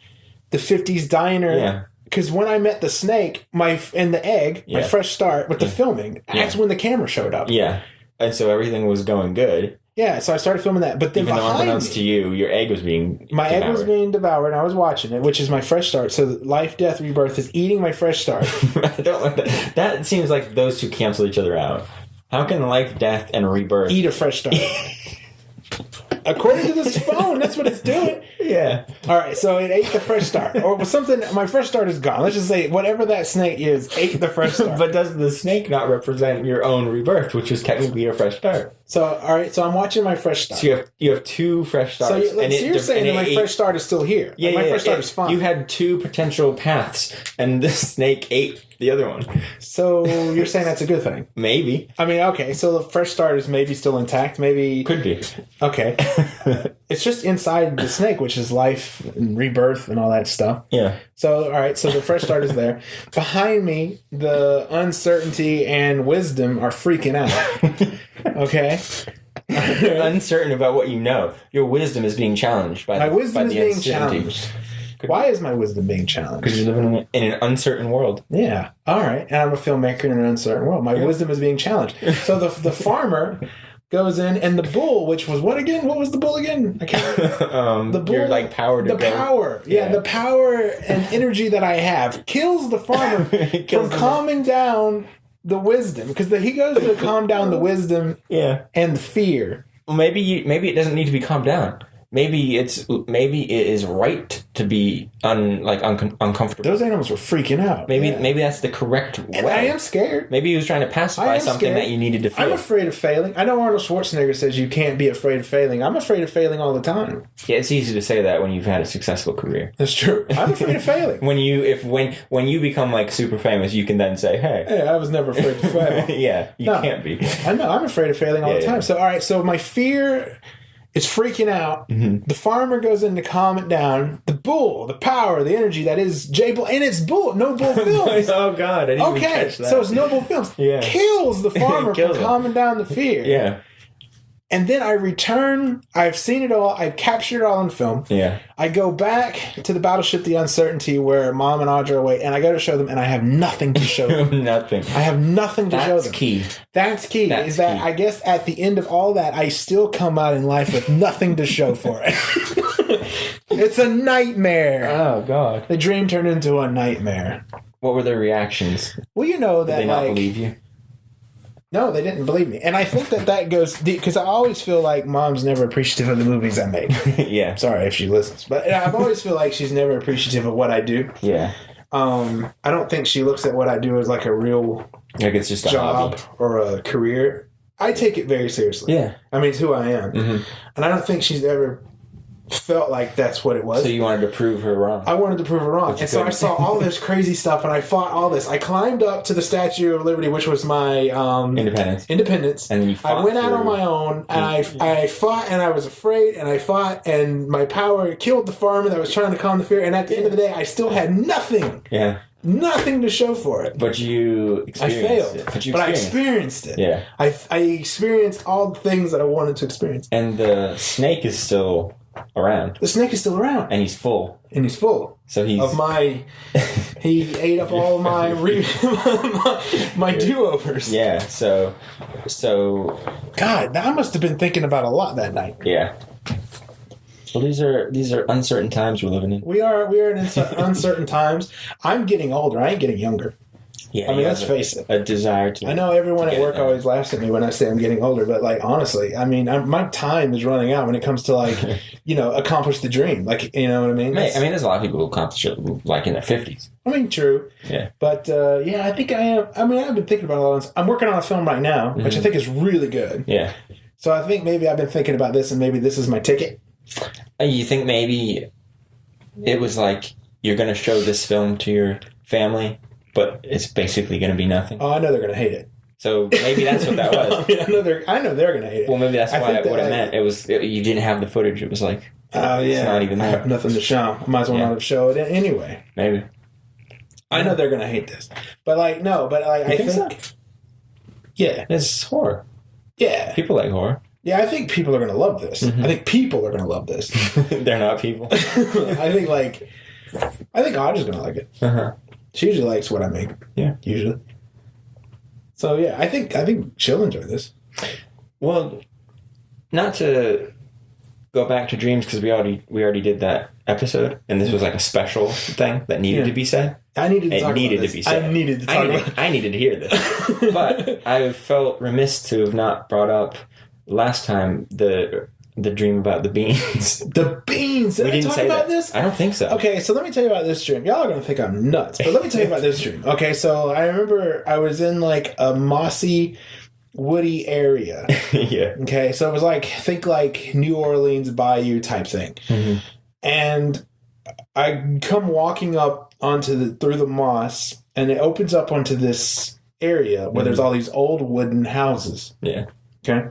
the 50s diner. Yeah. Because when I met the snake, and the egg, my fresh start with the filming, that's when the camera showed up. Yeah. And so everything was going good. Yeah, so I started filming that. But then even though unbeknownst to you, your egg was being egg was being devoured, and I was watching it, which is my fresh start. So life, death, rebirth is eating my fresh start. I don't like that. That seems like those two cancel each other out. How can life, death, and rebirth... Eat a fresh start. According to this phone, that's what it's doing. Yeah. All right, so it ate the fresh start. Or something, my fresh start is gone. Let's just say whatever that snake is, ate the fresh start. But does the snake not represent your own rebirth, which is technically your fresh start? So, all right, so I'm watching my fresh start. So you have two fresh starts. So you're saying that my fresh start is still here. Yeah, my fresh start is fine. You had two potential paths, and this snake ate the other one. So you're saying that's a good thing? Maybe. I mean, okay, so the fresh start is maybe still intact, maybe... Could be. Okay. It's just inside the snake, which is life and rebirth and all that stuff. Yeah. So, all right, so the fresh start is there. Behind me, the uncertainty and wisdom are freaking out. Okay? You're uncertain about what you know. Your wisdom is being challenged by my wisdom is being uncertainty. Challenged. Why is my wisdom being challenged? Because you're living in an uncertain world. Yeah. All right. And I'm a filmmaker in an uncertain world. My wisdom is being challenged. So the farmer goes in, and the bull, which was what again? What was the bull again? I can't remember. The bull, your power to the go. Power. Yeah, the power and energy that I have kills the farmer from calming down the wisdom, because he goes to calm down the wisdom and the fear. Well, maybe it doesn't need to be calmed down. Maybe it is right to be uncomfortable. Those animals were freaking out. Maybe that's the correct way. And I am scared. Maybe he was trying to pacify something that you needed to feel. I'm afraid of failing. I know Arnold Schwarzenegger says you can't be afraid of failing. I'm afraid of failing all the time. Yeah, it's easy to say that when you've had a successful career. That's true. I'm afraid of failing. When you become like super famous, you can then say, "Hey, I was never afraid to fail." Yeah, you can't be. I know. I'm afraid of failing all the time. So all right. So my fear. It's freaking out. Mm-hmm. The farmer goes in to calm it down. The bull, the power, the energy that is J Bull, and it's bull. No Bull Films. Oh God! I didn't even catch that. So it's No Bull Films. Yeah. Kills the farmer from calming down the fear. Yeah. And then I return. I've seen it all. I've captured it all in film. Yeah. I go back to the battleship, The Uncertainty, where Mom and Audra are away, and I go to show them, and I have nothing to show them. Nothing. I have nothing to show them. That's key. That's key. I guess at the end of all that, I still come out in life with nothing to show for it. It's a nightmare. Oh, God. The dream turned into a nightmare. What were their reactions? Well, you know that, Did they not believe you? No, they didn't believe me. And I think that goes deep, because I always feel like Mom's never appreciative of the movies I make. Yeah. Sorry if she listens. But I've always feel like she's never appreciative of what I do. Yeah. I don't think she looks at what I do as like a real it's just a job hobby. Or a career. I take it very seriously. Yeah. I mean, it's who I am. Mm-hmm. And I don't think she's ever felt like that's what it was. So you wanted to prove her wrong. I wanted to prove her wrong. And so I saw all this crazy stuff, and I fought all this. I climbed up to the Statue of Liberty, which was my... Independence. And then you fought. I went out on my own, and I fought, and I was afraid, and I fought, and my power killed the farmer that was trying to calm the fear, and at the end of the day, I still had nothing. Yeah. Nothing to show for it. But you experienced it. But I experienced it. Yeah. I experienced all the things that I wanted to experience. And the snake is still around. The snake is still around. And he's full. So he ate up all of my my do-overs. Yeah, so God, I must have been thinking about a lot that night. Yeah. Well, these are uncertain times we're living in. We are in uncertain times. I'm getting older. I ain't getting younger. Yeah, I mean, let's face it. A desire to. I know everyone at work always laughs at me when I say I'm getting older, but like honestly, I mean, my time is running out when it comes to like, accomplish the dream. Like, you know what I mean? There's a lot of people who accomplish it like in their 50s. I mean, true. Yeah. But I think I am. I mean, I've been thinking about a lot of this. I'm working on a film right now, which I think is really good. Yeah. So I think maybe I've been thinking about this, and maybe this is my ticket. You think maybe it was like you're going to show this film to your family, but it's basically going to be nothing? Oh, I know they're going to hate it. So maybe that's what that was. I know they're going to hate it. Well, maybe that's what it meant. It was you didn't have the footage. It was like, it's not even there. I have nothing to show. I might as well not show it anyway. Maybe. I know they're going to hate this, but I think so? Yeah, it's horror. Yeah, people like horror. Yeah, I think people are going to love this. I think people are going to love this. They're not people. I think Audra's going to like it. Uh-huh. She usually likes what I make. Yeah, usually. So yeah, I think she'll enjoy this. Well, not to go back to dreams because we already did that episode, and this was like a special thing that needed to be said. I needed to talk about this. I needed to hear this, but I felt remiss to have not brought up last time the dream about the beans. The beans. Did I talk about this? I don't think so. Okay, so let me tell you about this dream. Y'all are going to think I'm nuts, but let me tell you about this dream. Okay, so I remember I was in like a mossy, woody area. Yeah. Okay, so it was think like New Orleans Bayou type thing. Mm-hmm. And I come walking up through the moss, and it opens up onto this area where there's all these old wooden houses. Yeah. Okay.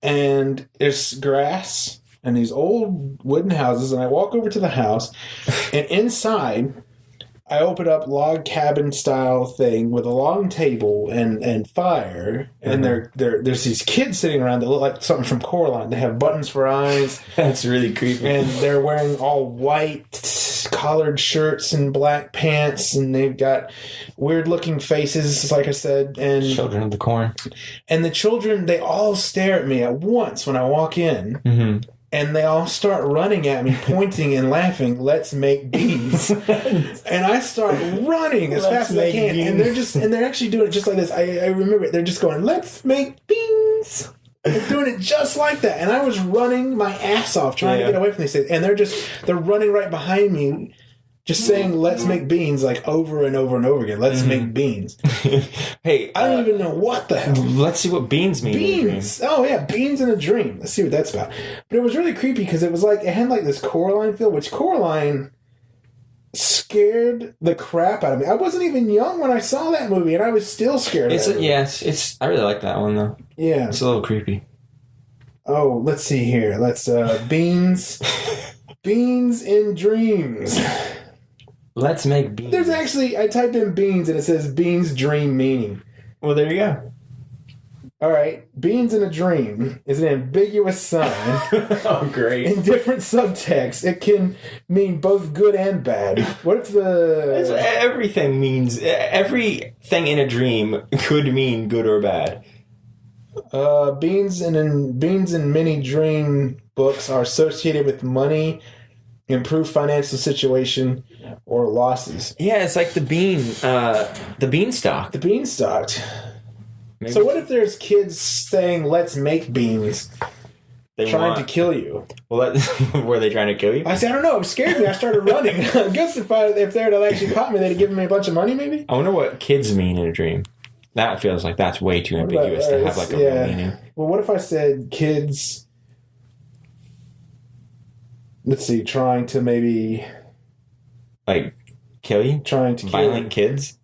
And there's grass and these old wooden houses, and I walk over to the house, and inside I open up log cabin style thing with a long table and fire, and there's these kids sitting around that look like something from Coraline. They have buttons for eyes. That's really creepy. And they're wearing all white collared shirts and black pants, and they've got weird looking faces, like I said. And Children of the Corn. And the children, they all stare at me at once when I walk in. Mm-hmm. And they all start running at me, pointing and laughing, "Let's make beans." And I start running as fast as I can. Beans. And they're actually doing it just like this. I remember it. They're just going, "Let's make beans." They're doing it just like that. And I was running my ass off trying to get away from these things. And they're running right behind me, just saying, "Let's make beans," like over and over and over again. Let's make beans. Hey, I don't even know what the hell. Let's see what beans mean. Beans. Oh yeah, beans in a dream. Let's see what that's about. But it was really creepy because it was like it had like this Coraline feel, which Coraline scared the crap out of me. I wasn't even young when I saw that movie, and I was still scared. It's. I really like that one though. Yeah, it's a little creepy. Oh, let's see here. Let's beans. Beans in dreams. Let's make beans. There's actually, I typed in beans and it says beans dream meaning. Well, there you go. All right. Beans in a dream is an ambiguous sign. Oh, great. In different subtexts, it can mean both good and bad. What if everything in a dream could mean good or bad. Beans in many dream books are associated with money, improved financial situation, or losses. Yeah, it's like the beanstalk. The beanstalk. Maybe. So what if there's kids saying, "Let's make beans," trying to kill you? Well, were they trying to kill you? I said, I don't know. It scared me. I started running. I guess if they had actually caught me, they'd have given me a bunch of money, maybe? I wonder what kids mean in a dream. That feels like that's way too ambiguous to have like a real meaning. Well, what if I said kids let's see, trying to maybe like kill you, trying to violent kids.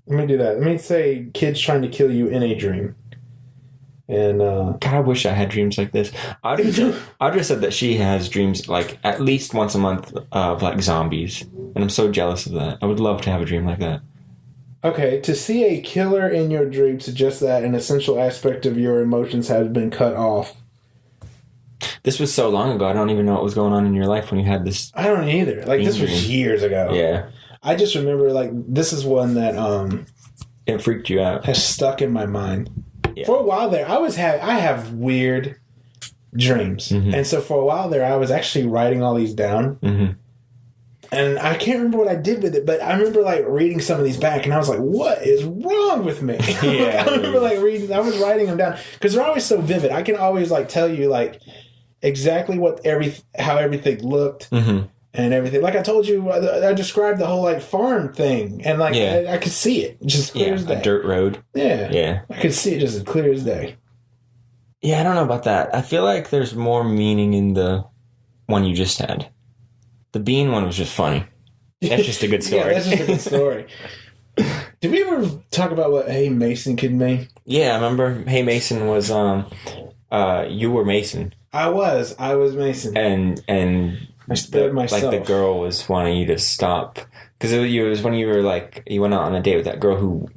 Let me do that. Let me say kids trying to kill you in a dream. And God, I wish I had dreams like this. Audra said that she has dreams like at least once a month of like zombies, and I'm so jealous of that. I would love to have a dream like that. Okay, to see a killer in your dream suggests that an essential aspect of your emotions has been cut off. This was so long ago. I don't even know what was going on in your life when you had this. I don't either. Like, this was years ago. Yeah. I just remember, like, this is one that it freaked you out. Has stuck in my mind. Yeah. For a while there, I have weird dreams. Mm-hmm. And so for a while there, I was actually writing all these down. Mm-hmm. And I can't remember what I did with it, but I remember, like, reading some of these back, and I was like, what is wrong with me? Yeah, I remember, like, I was writing them down, because they're always so vivid. I can always, like, tell you, like, exactly how everything looked and everything. Like I told you, I described the whole, like, farm thing, and, like, I could see it just clear as day. A dirt road. Yeah. I could see it just as clear as day. Yeah, I don't know about that. I feel like there's more meaning in the one you just had. The bean one was just funny. That's just a good story. Yeah, that's just a good story. Did we ever talk about what Hey Mason could mean? Yeah, I remember Hey Mason was you were Mason. I was Mason. And I spared myself. Like the girl was wanting you to stop. Because it was when you were like, you went out on a date with that girl who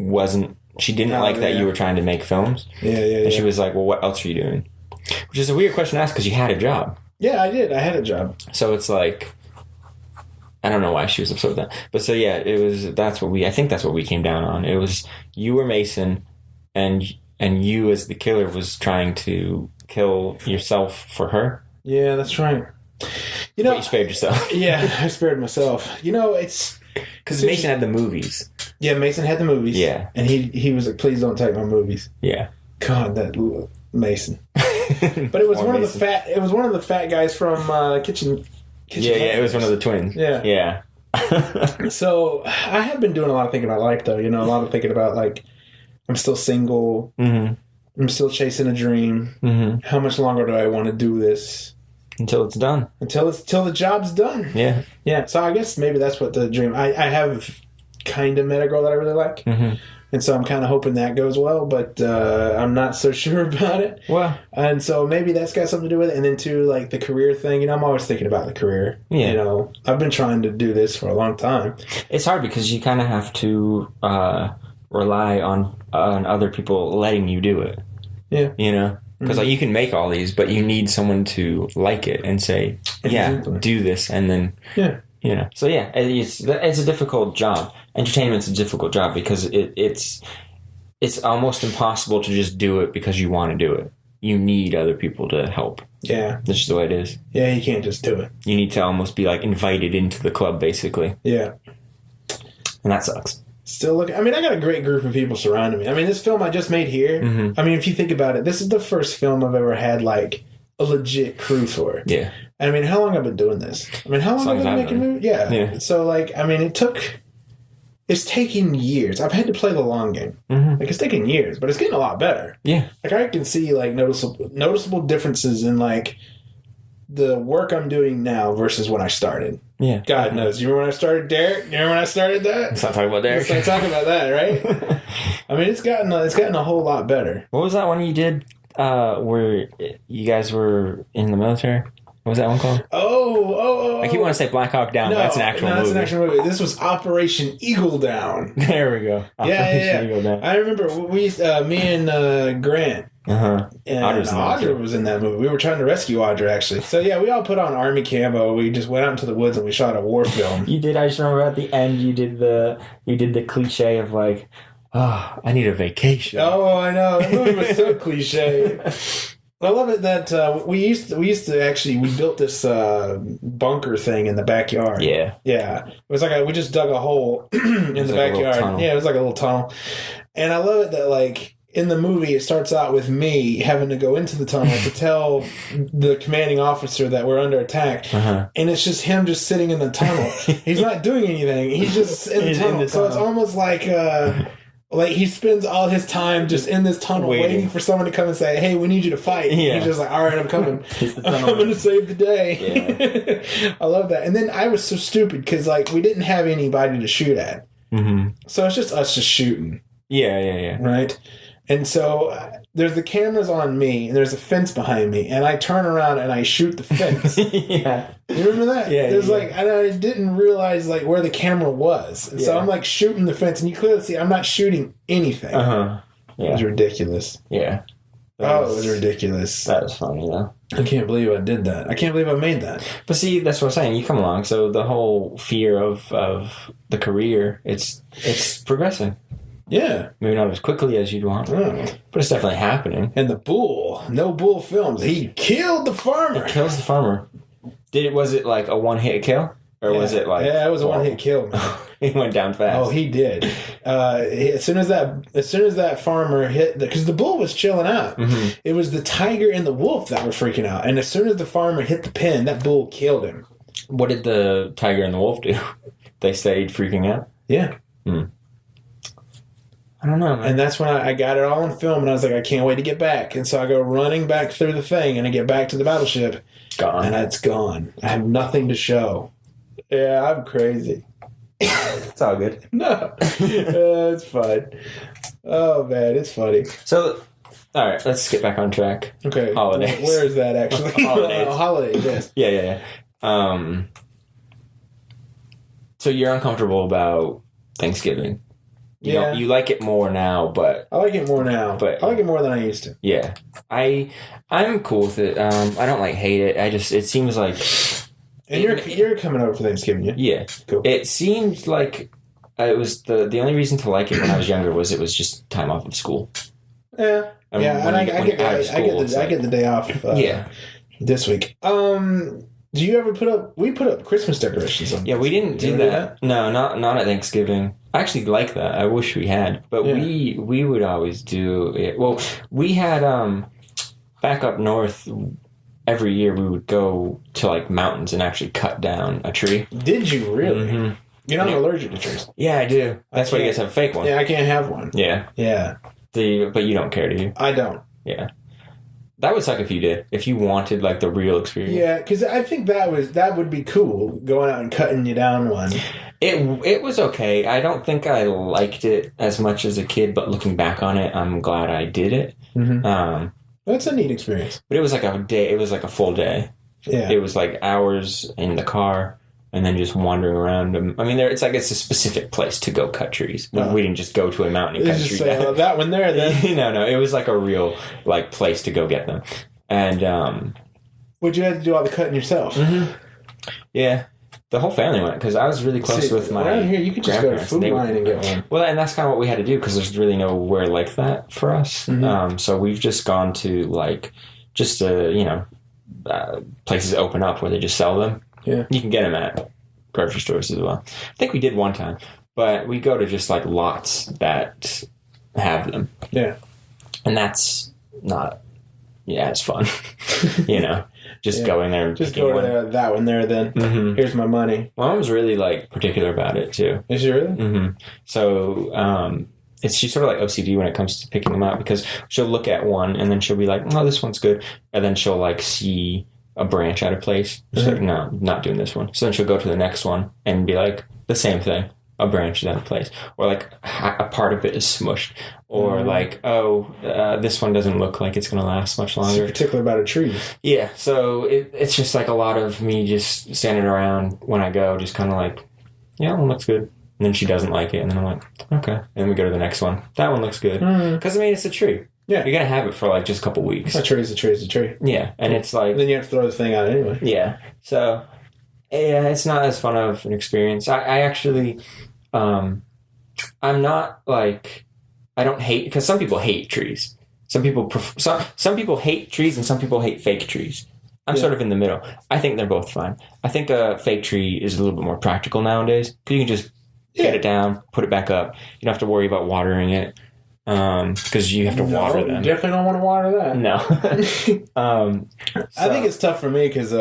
she didn't like that you were trying to make films. Yeah. And she was like, well, what else are you doing? Which is a weird question to ask because you had a job. Yeah, I did. I had a job. So it's like, I don't know why she was upset with that. But so yeah, I think that's what we came down on. It was you were Mason and you as the killer was trying to kill yourself for her. Yeah, that's right. But you spared yourself. Yeah, I spared myself. It's because Mason had the movies. Yeah, Mason had the movies. Yeah, and he was like, "Please don't take my movies." Yeah. God, that Mason. But it was one Mason. It was one of the fat guys from Kitchen. Yeah, it was one of the twins. Yeah. So I have been doing a lot of thinking about life, though. A lot of thinking about, like, I'm still single. Mm-hmm. I'm still chasing a dream. Mm-hmm. How much longer do I want to do this? Until it's done. Until the job's done. Yeah. Yeah. So I guess maybe that's what the dream. I have kind of met a girl that I really like. Mm-hmm. And so I'm kind of hoping that goes well, but I'm not so sure about it. Well, and so maybe that's got something to do with it. And then too, like the career thing. I'm always thinking about the career. Yeah. I've been trying to do this for a long time. It's hard because you kind of have to rely on other people letting you do it. Yeah. Because like you can make all these, but you need someone to like it and say, exactly. Do this, and then So yeah, it's a difficult job. Entertainment's a difficult job because it's almost impossible to just do it because you want to do it. You need other people to help. Yeah. That's just the way it is. Yeah, you can't just do it. You need to almost be like invited into the club, basically. Yeah. And that sucks. Still looking. I mean, I got a great group of people surrounding me. I mean, this film I just made here, I mean, if you think about it, this is the first film I've ever had, like, a legit crew for. Yeah. I mean, how long have I been doing this? I mean, how long have I been making movies? Yeah. So, like, I mean, it's taking years. I've had to play the long game. Mm-hmm. Like, it's taking years, but it's getting a lot better. Yeah. Like, I can see, like, noticeable differences in, like, the work I'm doing now versus when I started. Yeah. God knows. You remember when I started Derek? You remember when I started that? Let's not talk about Derek. Let's not talk about that, right? I mean, it's gotten a whole lot better. What was that one you did where you guys were in the military? What was that one called? Oh. I keep wanting to say Black Hawk Down, but that's an actual movie. That's an actual movie. This was Operation Eagle Down. There we go. Yeah. Eagle Down. I remember me and Grant. Uh-huh. And Audra was in that movie. We were trying to rescue Audra, actually. So, yeah, we all put on army camo. We just went out into the woods and we shot a war film. You did. I just remember at the end you did the cliche of like, oh, I need a vacation. Oh, I know. That movie was so cliche. I love it that we used to actually, we built this bunker thing in the backyard. Yeah. Yeah. It was like we just dug a hole in the backyard. Yeah, it was like a little tunnel. And I love it that, like, in the movie, it starts out with me having to go into the tunnel to tell the commanding officer that we're under attack. Uh-huh. And it's just him just sitting in the tunnel. He's not doing anything. He's just in the tunnel. So it's almost like Like, he spends all his time just in this tunnel waiting for someone to come and say, hey, we need you to fight. Yeah. He's just like, all right, I'm coming. I'm coming to save the day. Yeah. I love that. And then I was so stupid because, like, we didn't have anybody to shoot at. Mm-hmm. So it's just us just shooting. Yeah. Right? And so there's the cameras on me, and there's a fence behind me, and I turn around and I shoot the fence. Yeah. You remember that? Yeah. There's like, and I didn't realize like where the camera was. And so I'm like shooting the fence, and you clearly see I'm not shooting anything. Uh-huh. Yeah. It was ridiculous. Yeah. It was ridiculous. That was funny, though. I can't believe I did that. I can't believe I made that. But see, that's what I'm saying. You come along, so the whole fear of the career, it's progressing. Yeah. Maybe not as quickly as you'd want, but it's definitely happening. And the bull, no bull films. He killed the farmer. He kills the farmer. Was it like a one-hit kill? Or was it like... Yeah, it was a one-hit kill, man. He went down fast. Oh, he did. As soon as that farmer hit... Because the bull was chilling out. Mm-hmm. It was the tiger and the wolf that were freaking out. And as soon as the farmer hit the pin, that bull killed him. What did the tiger and the wolf do? They stayed freaking out? Yeah. I don't know, man. And that's when I got it all on film, and I was like, I can't wait to get back. And so I go running back through the thing, and I get back to the battleship. Gone. And it's gone. I have nothing to show. Yeah, I'm crazy. It's all good. No. It's fine. Oh, man, it's funny. So, all right, let's get back on track. Okay. Holidays. Where is that, actually? Holidays. Holidays, yes. Yeah. So you're uncomfortable about Thanksgiving. You like it more now, but... I like it more now, but I like it more than I used to. Yeah. I'm cool with it. I don't, hate it. It seems like... And you're coming over for Thanksgiving, yeah? Yeah. Cool. It seemed like it was the only reason to like it when I was younger was it was just time off of school. Yeah. And I get the day off this week. Do you ever we put up Christmas decorations on? Yeah, we didn't do that. No, not at Thanksgiving. I actually like that. I wish we had. But we would always do it. Well, we had back up north, every year we would go to mountains and actually cut down a tree. Did you really? Mm-hmm. You're not allergic to trees. Yeah, I do. That's why you guys have a fake one. Yeah, I can't have one. Yeah. Yeah. But you don't care, do you? I don't. Yeah. That would suck if you did. If you wanted the real experience. Yeah, because I think that would be cool, going out and cutting you down one. It was okay. I don't think I liked it as much as a kid, but looking back on it, I'm glad I did it. Mm-hmm. That's a neat experience. But it was a day. It was a full day. Yeah. It was hours in the car and then just wandering around. I mean, it's a specific place to go cut trees. We didn't just go to a mountain and cut a tree down. That one there, then. No. It was a real place to go get them. And would you have to do all the cutting yourself? Mm-hmm. Yeah. The whole family went because I was really close with my around here, you could just go to Food Line and get one. Well, and that's kind of what we had to do because there's really nowhere like that for us. Mm-hmm. So we've just gone to places that open up where they just sell them. Yeah, you can get them at grocery stores as well. I think we did one time, but we go to just lots that have them. Yeah, and that's not. Yeah, it's fun. Just going there and just go to that one there then. Mm-hmm. Here's my money. My mom's really particular about it too. Is she really? Mm-hmm. So she's sort of OCD when it comes to picking them out because she'll look at one and then she'll be like, "Oh, this one's good," and then she'll see a branch out of place. She's like, "No, not doing this one." So then she'll go to the next one and be like, the same thing. A branch is out of place, or a part of it is smushed, or this one doesn't look like it's going to last much longer. It's particular about a tree. Yeah, so it's just a lot of me just standing around when I go, just kind of yeah, that one looks good, and then she doesn't like it, and then I'm like, okay, and then we go to the next one. That one looks good because it's a tree. Yeah, you're gonna have it for just a couple weeks. A tree's a tree. Yeah, and it's and then you have to throw the thing out anyway. Yeah, so. Yeah, it's not as fun of an experience. I actually, I'm not I don't hate, because some people hate trees. Some people some people hate trees and some people hate fake trees. I'm sort of in the middle. I think they're both fine. I think a fake tree is a little bit more practical nowadays because you can just get it down, put it back up. You don't have to worry about watering it because you have to water them. You definitely don't want to water that. No. I think it's tough for me because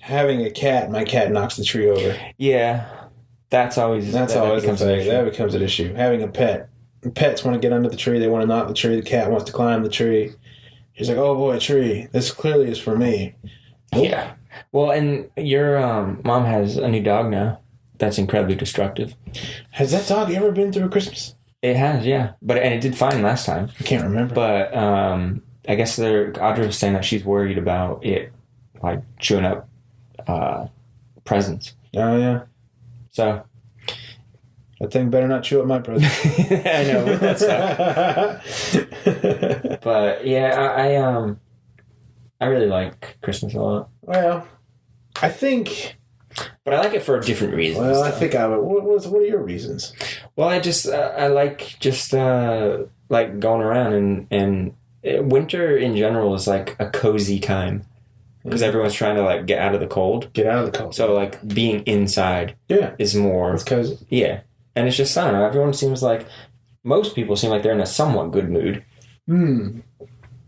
having a cat, my cat knocks the tree over. Yeah, that becomes an issue. That becomes an issue. Having a pet, pets want to get under the tree. They want to knock the tree. The cat wants to climb the tree. He's like, oh boy, tree. This clearly is for me. Nope. Yeah. Well, and your mom has a new dog now that's incredibly destructive. Has that dog ever been through a Christmas? It has, yeah. And it did fine last time. I can't remember. But I guess Audrey was saying that she's worried about it, like, chewing up presents. Oh, yeah. So... that thing better not chew up my present. I know, but that's But yeah, I really like Christmas a lot. Well, I think, but I like it for different reasons. Well, I think I would. What are your reasons? Well, I just I like just like going around and winter in general is like a cozy time because everyone's trying to like get out of the cold. Get out of the cold. So like being inside, is more. It's cozy. Yeah. And it's just, I don't know, everyone seems like, most people seem like they're in a somewhat good mood. Do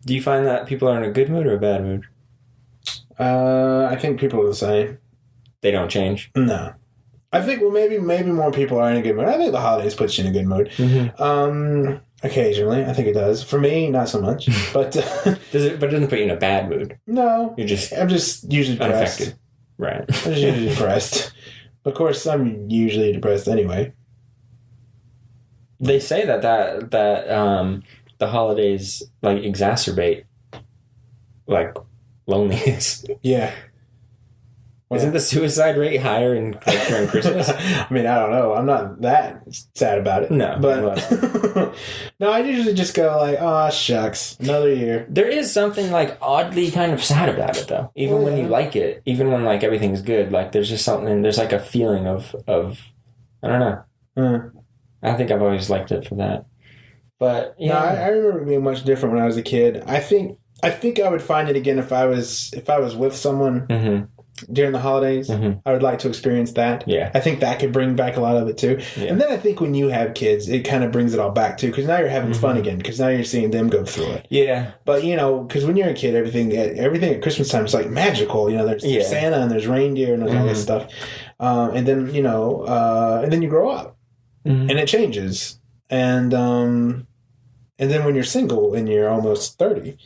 you find that people are in a good mood or a bad mood? I think people are the same. They don't change? No. I think, well, maybe more people are in a good mood. I think the holidays puts you in a good mood. Mm-hmm. Occasionally, I think it does. For me, not so much. But But it doesn't put you in a bad mood? No. I'm just usually depressed. Unaffected. Right. I'm just usually depressed. Of course, I'm usually depressed anyway. They say that the holidays like exacerbate like loneliness. Yeah. Well, isn't the suicide rate higher during Christmas? I mean, I don't know. I'm not that sad about it. No, but no, I usually just go like, "Oh shucks, another year." There is something like oddly kind of sad about it, though. Even when you like it, even when like everything's good, like there's just something. There's like a feeling of I don't know. I think I've always liked it for that. But yeah, no, I remember it being much different when I was a kid. I think I would find it again if I was with someone. Mm-hmm. During the holidays, mm-hmm. I would like to experience that. Yeah. I think that could bring back a lot of it too. Yeah. And then I think when you have kids, it kind of brings it all back too, because now you're having fun again, because now you're seeing them go through it. Yeah. But, because when you're a kid, everything at Christmas time is like magical. There's Santa and there's reindeer and there's all this stuff. And then, and then you grow up and it changes. And then when you're single and you're almost 30,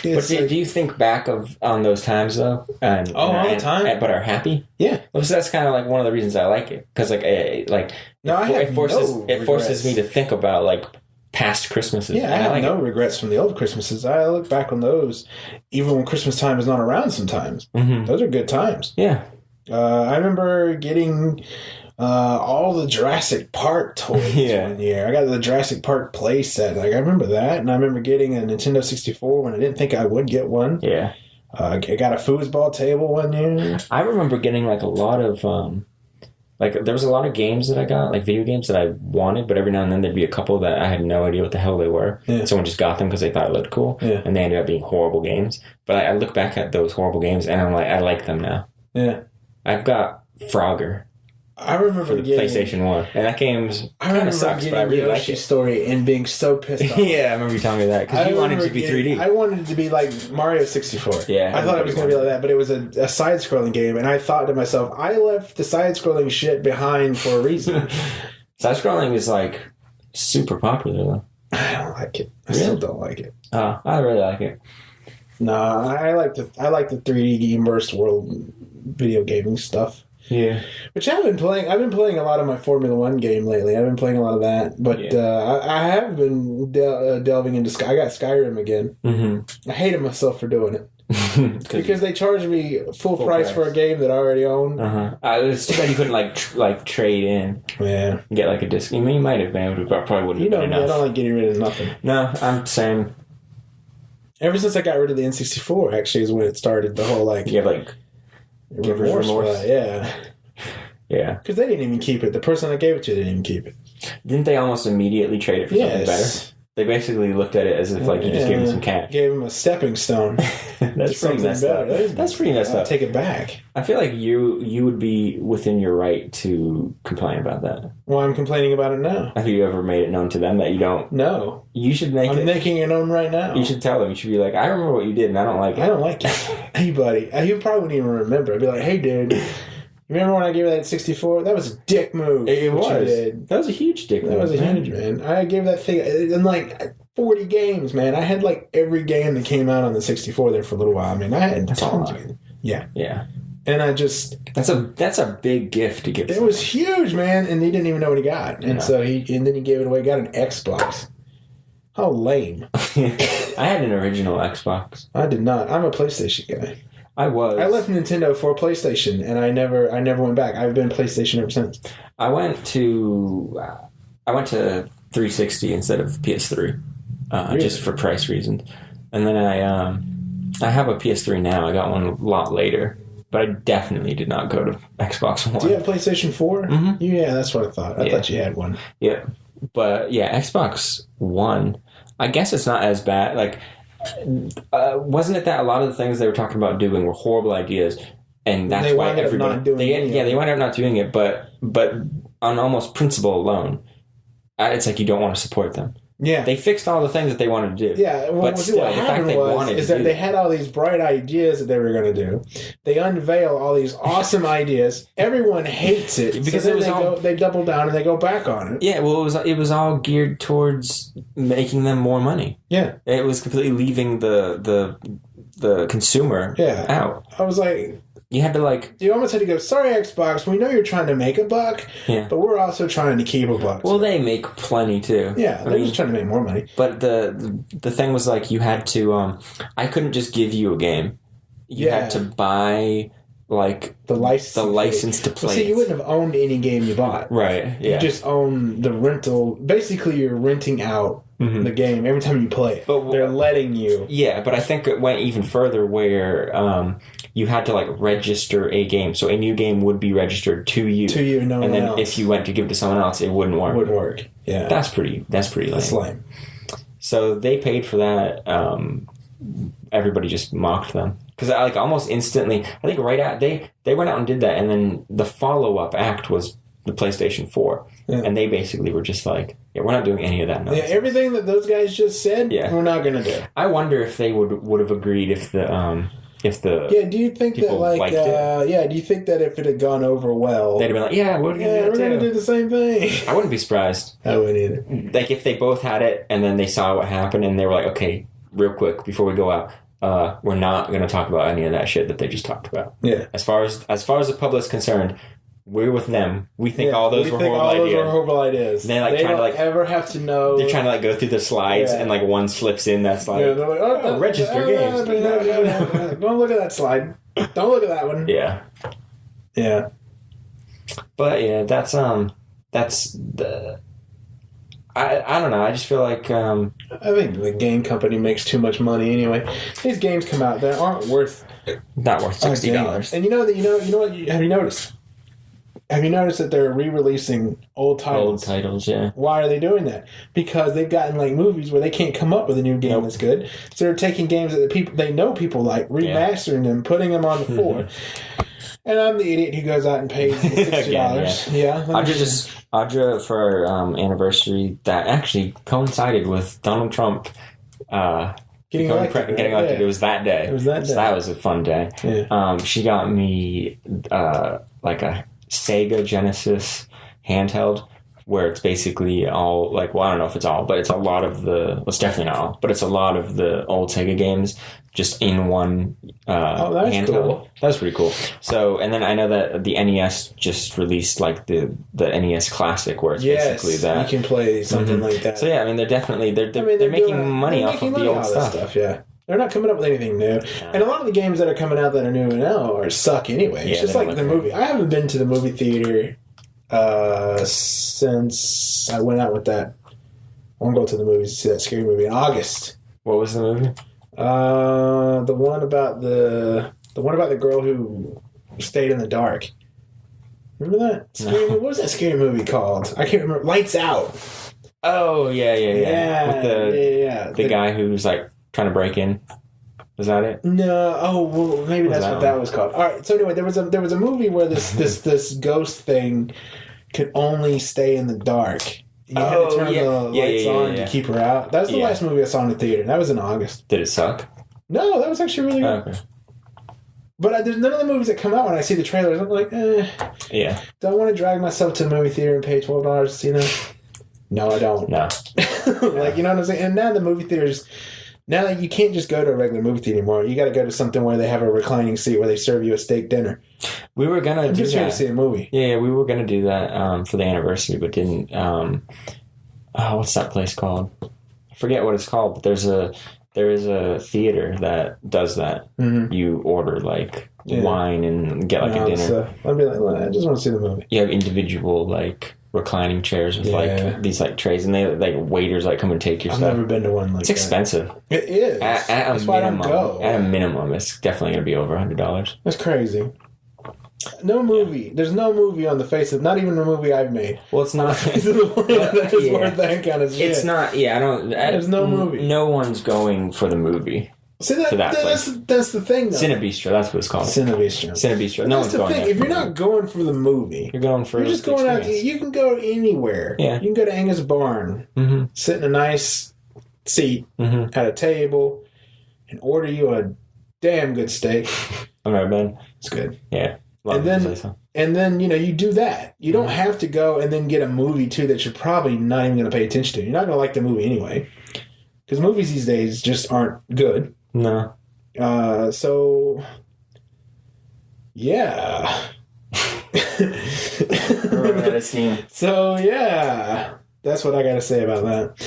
but do you think back on those times though? All the time, but are happy? Yeah. Well, so that's kind of like one of the reasons I like it, because it forces me to think about like past Christmases. Yeah, I have no regrets from the old Christmases. I look back on those, even when Christmas time is not around. Sometimes those are good times. Yeah. I remember getting all the Jurassic Park toys one year. I got the Jurassic Park play set. Like, I remember that. And I remember getting a Nintendo 64 when I didn't think I would get one. Yeah. I got a foosball table one year. I remember getting like a lot of, there was a lot of games that I got, like video games that I wanted, but every now and then there'd be a couple that I had no idea what the hell they were. Yeah. Someone just got them because they thought it looked cool. Yeah. And they ended up being horrible games. But I look back at those horrible games and I'm like, I like them now. Yeah. I've got Frogger. I remember for the PlayStation 1. And that game's kind of sucks, but I really like it. Story and being so pissed off. Yeah, I remember you telling me that. Because you wanted it to be 3D. I wanted it to be like Mario 64. Yeah. I thought it was going to be like that, but it was a side-scrolling game. And I thought to myself, I left the side-scrolling shit behind for a reason. Side-scrolling is like super popular, though. I don't like it. I still don't like it. Oh, I really like it. No, I like the 3D immersed world video gaming stuff. Yeah, which I've been playing. I've been playing a lot of my Formula One game lately. I've been playing a lot of that, but I have been delving into I got Skyrim again. Mm-hmm. I hated myself for doing it because they charged me full price for a game that I already own. It's too bad you couldn't trade in. Yeah, get like a disc. You might have been able to, but probably wouldn't. Have been enough. I don't like getting rid of nothing. No, I'm saying. Ever since I got rid of the N64, actually, is when it started. The whole remorse for that, yeah. Because they didn't even keep it. The person that gave it to didn't even keep it. Didn't they almost immediately trade it for something better? They basically looked at it as if you just gave him some cash. Gave him a stepping stone. That's pretty messed up. That's pretty messed up. Take it back. I feel like you would be within your right to complain about that. Well, I'm complaining about it now. Have you ever made it known to them that you don't? No. You should make I'm making it known right now. You should tell them. You should be like, I remember what you did and I don't like it. I don't like it. Hey, buddy. You probably wouldn't even remember. I'd be like, hey, dude, you Remember when I gave that 64? That was a dick move. It was. That was a huge dick move. That was a huge, man. I gave that thing in like 40 games, man. I had like every game that came out on the 64 there for a little while. I mean, I had tons of games. Yeah. Yeah. And I just... That's a big gift to give. It was huge, man. And he didn't even know what he got. And so then he gave it away. Got an Xbox. How lame. I had an original Xbox. I did not. I'm a PlayStation guy. I was. I left Nintendo for PlayStation, and I never went back. I've been PlayStation ever since. I went to 360 instead of PS3, really? Just for price reasons. And then I have a PS3 now. I got one a lot later, but I definitely did not go to Xbox One. Do you have PlayStation 4? Mm-hmm. Yeah, that's what I thought. I thought you had one. Yeah, but yeah, Xbox One. I guess it's not as bad. Like. Wasn't it that a lot of the things they were talking about doing were horrible ideas, and that's why everybody they wound up not doing it. But on almost principle alone, it's like you don't want to support them. Yeah, they fixed all the things that they wanted to do. Yeah, well, but still, what happened is that they had all these bright ideas that they were going to do. They unveil all these awesome ideas. Everyone hates it because they double down and they go back on it. Yeah, well, it was all geared towards making them more money. Yeah, it was completely leaving the consumer out. I was like. You had to You almost had to go, sorry, Xbox, we know you're trying to make a buck, but we're also trying to keep a buck. Well, they make plenty, too. Yeah, they're just trying to make more money. But the thing was, you had to, I couldn't just give you a game. You had to buy, the license to play. Well, see, you wouldn't have owned any game you bought. Right, yeah. You just own the rental. Basically, you're renting out the game every time you play it. But they're letting you. Yeah, but I think it went even further where you had to register a game. So a new game would be registered to you. To you, no one else. And then if you went to give it to someone else, it wouldn't work. It wouldn't work. Yeah. That's pretty lame. That's lame. So they paid for that. Everybody just mocked them. Because almost instantly, I think right out, they went out and did that. And then the follow-up act was the PlayStation 4. Yeah. And they basically were just we're not doing any of that nonsense. Yeah, everything that those guys just said, we're not going to do. I wonder if they would have agreed if the do you think that do you think that if it had gone over well, they'd have been we're going to do the same thing? I wouldn't be surprised. I wouldn't either. If they both had it and then they saw what happened and they were okay, real quick before we go out, we're not going to talk about any of that shit that they just talked about. Yeah. As far as the public's concerned, we're with them. We think all those were horrible ideas. They don't ever have to know. They're trying to go through the slides and one slips in that's register games. Don't look at that slide. Don't look at that one. Yeah. Yeah. But yeah, that's the. I don't know. I just feel like I think the game company makes too much money anyway. These games come out that aren't worth $60. And you know what? Have you noticed? Have you noticed that they're re-releasing old titles? Old titles, yeah. Why are they doing that? Because they've gotten movies where they can't come up with a new game that's good. So they're taking games that people like, remastering them, putting them on the floor. And I'm the idiot who goes out and pays $60. Yeah. Audra, for our anniversary, that actually coincided with Donald Trump getting elected. It was that day. So that was a fun day. Yeah. She got me a Sega Genesis handheld where it's basically all I don't know if it's all, but it's a lot of it's definitely not all, but it's a lot of the old Sega games just in one that's handheld. Cool. That's pretty cool. So, and then I know that the NES just released the NES Classic where it's basically that you can play something like that. So yeah, I mean they're making money off of the old stuff. Yeah. They're not coming up with anything new. Yeah. And a lot of the games that are coming out that are new now suck anyway. It's just like the movie. I haven't been to the movie theater since I went out with that. I want to go to the movies to see that scary movie in August. What was the movie? The one about the girl who stayed in the dark. Remember that? What was that scary movie called? I can't remember. Lights Out. Oh yeah. With the guy who's trying to break in. Was that it? No. Oh, well, maybe that's what that was called. All right. So anyway, there was a movie where this ghost thing could only stay in the dark. You had to turn the lights on to keep her out. That was the last movie I saw in the theater. That was in August. Did it suck? No, that was actually really good. Okay. But there's none of the movies that come out when I see the trailers. I'm like, Yeah. Do I want to drag myself to the movie theater and pay $12? You know? No, I don't. No. Like, you know what I'm saying? And now the movie theaters, now you can't just go to a regular movie theater anymore. You got to go to something where they have a reclining seat where they serve you a steak dinner. We were gonna I'm do just that. here to see a movie. Yeah, we were gonna do that for the anniversary, but didn't. What's that place called? I forget what it's called, but there is a theater that does that. Mm-hmm. You order like wine and get like a dinner. So I'd be like, well, I just want to see the movie. You have individual like reclining chairs with like these like trays, and they like waiters like come and take your stuff. I've never been to one like it's expensive. That. It is. That's why I don't go. At a minimum, it's definitely going to be over $100. That's crazy. No movie. Yeah. There's no movie on the face of, not even a movie I've made. Well, it's not. That is worth that kind of shit. It's not. Yeah, I don't. There's no movie. No one's going for the movie. See, that's the thing, though. Cinebistro, that's what it's called. Cinebistro. No one's going there. If you're not going for the movie, you're going for You're just going out. You can go anywhere. Yeah. You can go to Angus Barn, sit in a nice seat at a table, and order you a damn good steak. I've never been. It's good. Yeah. And then you do that. You don't have to go and then get a movie too that you're probably not even going to pay attention to. You're not going to like the movie anyway, because movies these days just aren't good. No. So yeah. So yeah, that's what I got to say about that.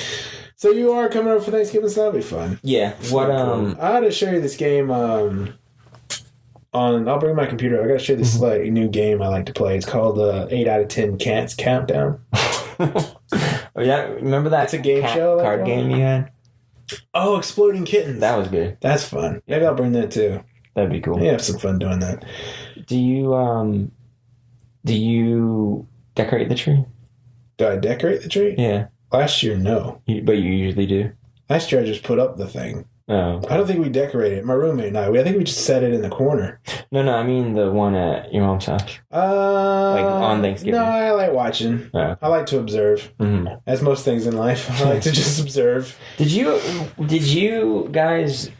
So you are coming over for Thanksgiving, so that'll be fun. Yeah. What? I got to show you this game. I'll bring my computer. I got to show you this like new game I like to play. It's called 8 out of 10 Cats Countdown. Oh yeah, remember that? It's a game show card game you had. Oh, Exploding Kittens. That was good. That's fun. Maybe I'll bring that too. That'd be cool. Yeah, have some fun doing that. Do you decorate the tree? Do I decorate the tree? Yeah. Last year, no. But you usually do? Last year, I just put up the thing. Oh. I don't think we decorated it. My roommate and I think we just set it in the corner. No, I mean the one at your mom's house. Like on Thanksgiving. No, I like watching. Oh. I like to observe. Mm-hmm. As most things in life, I like to just observe. Did you guys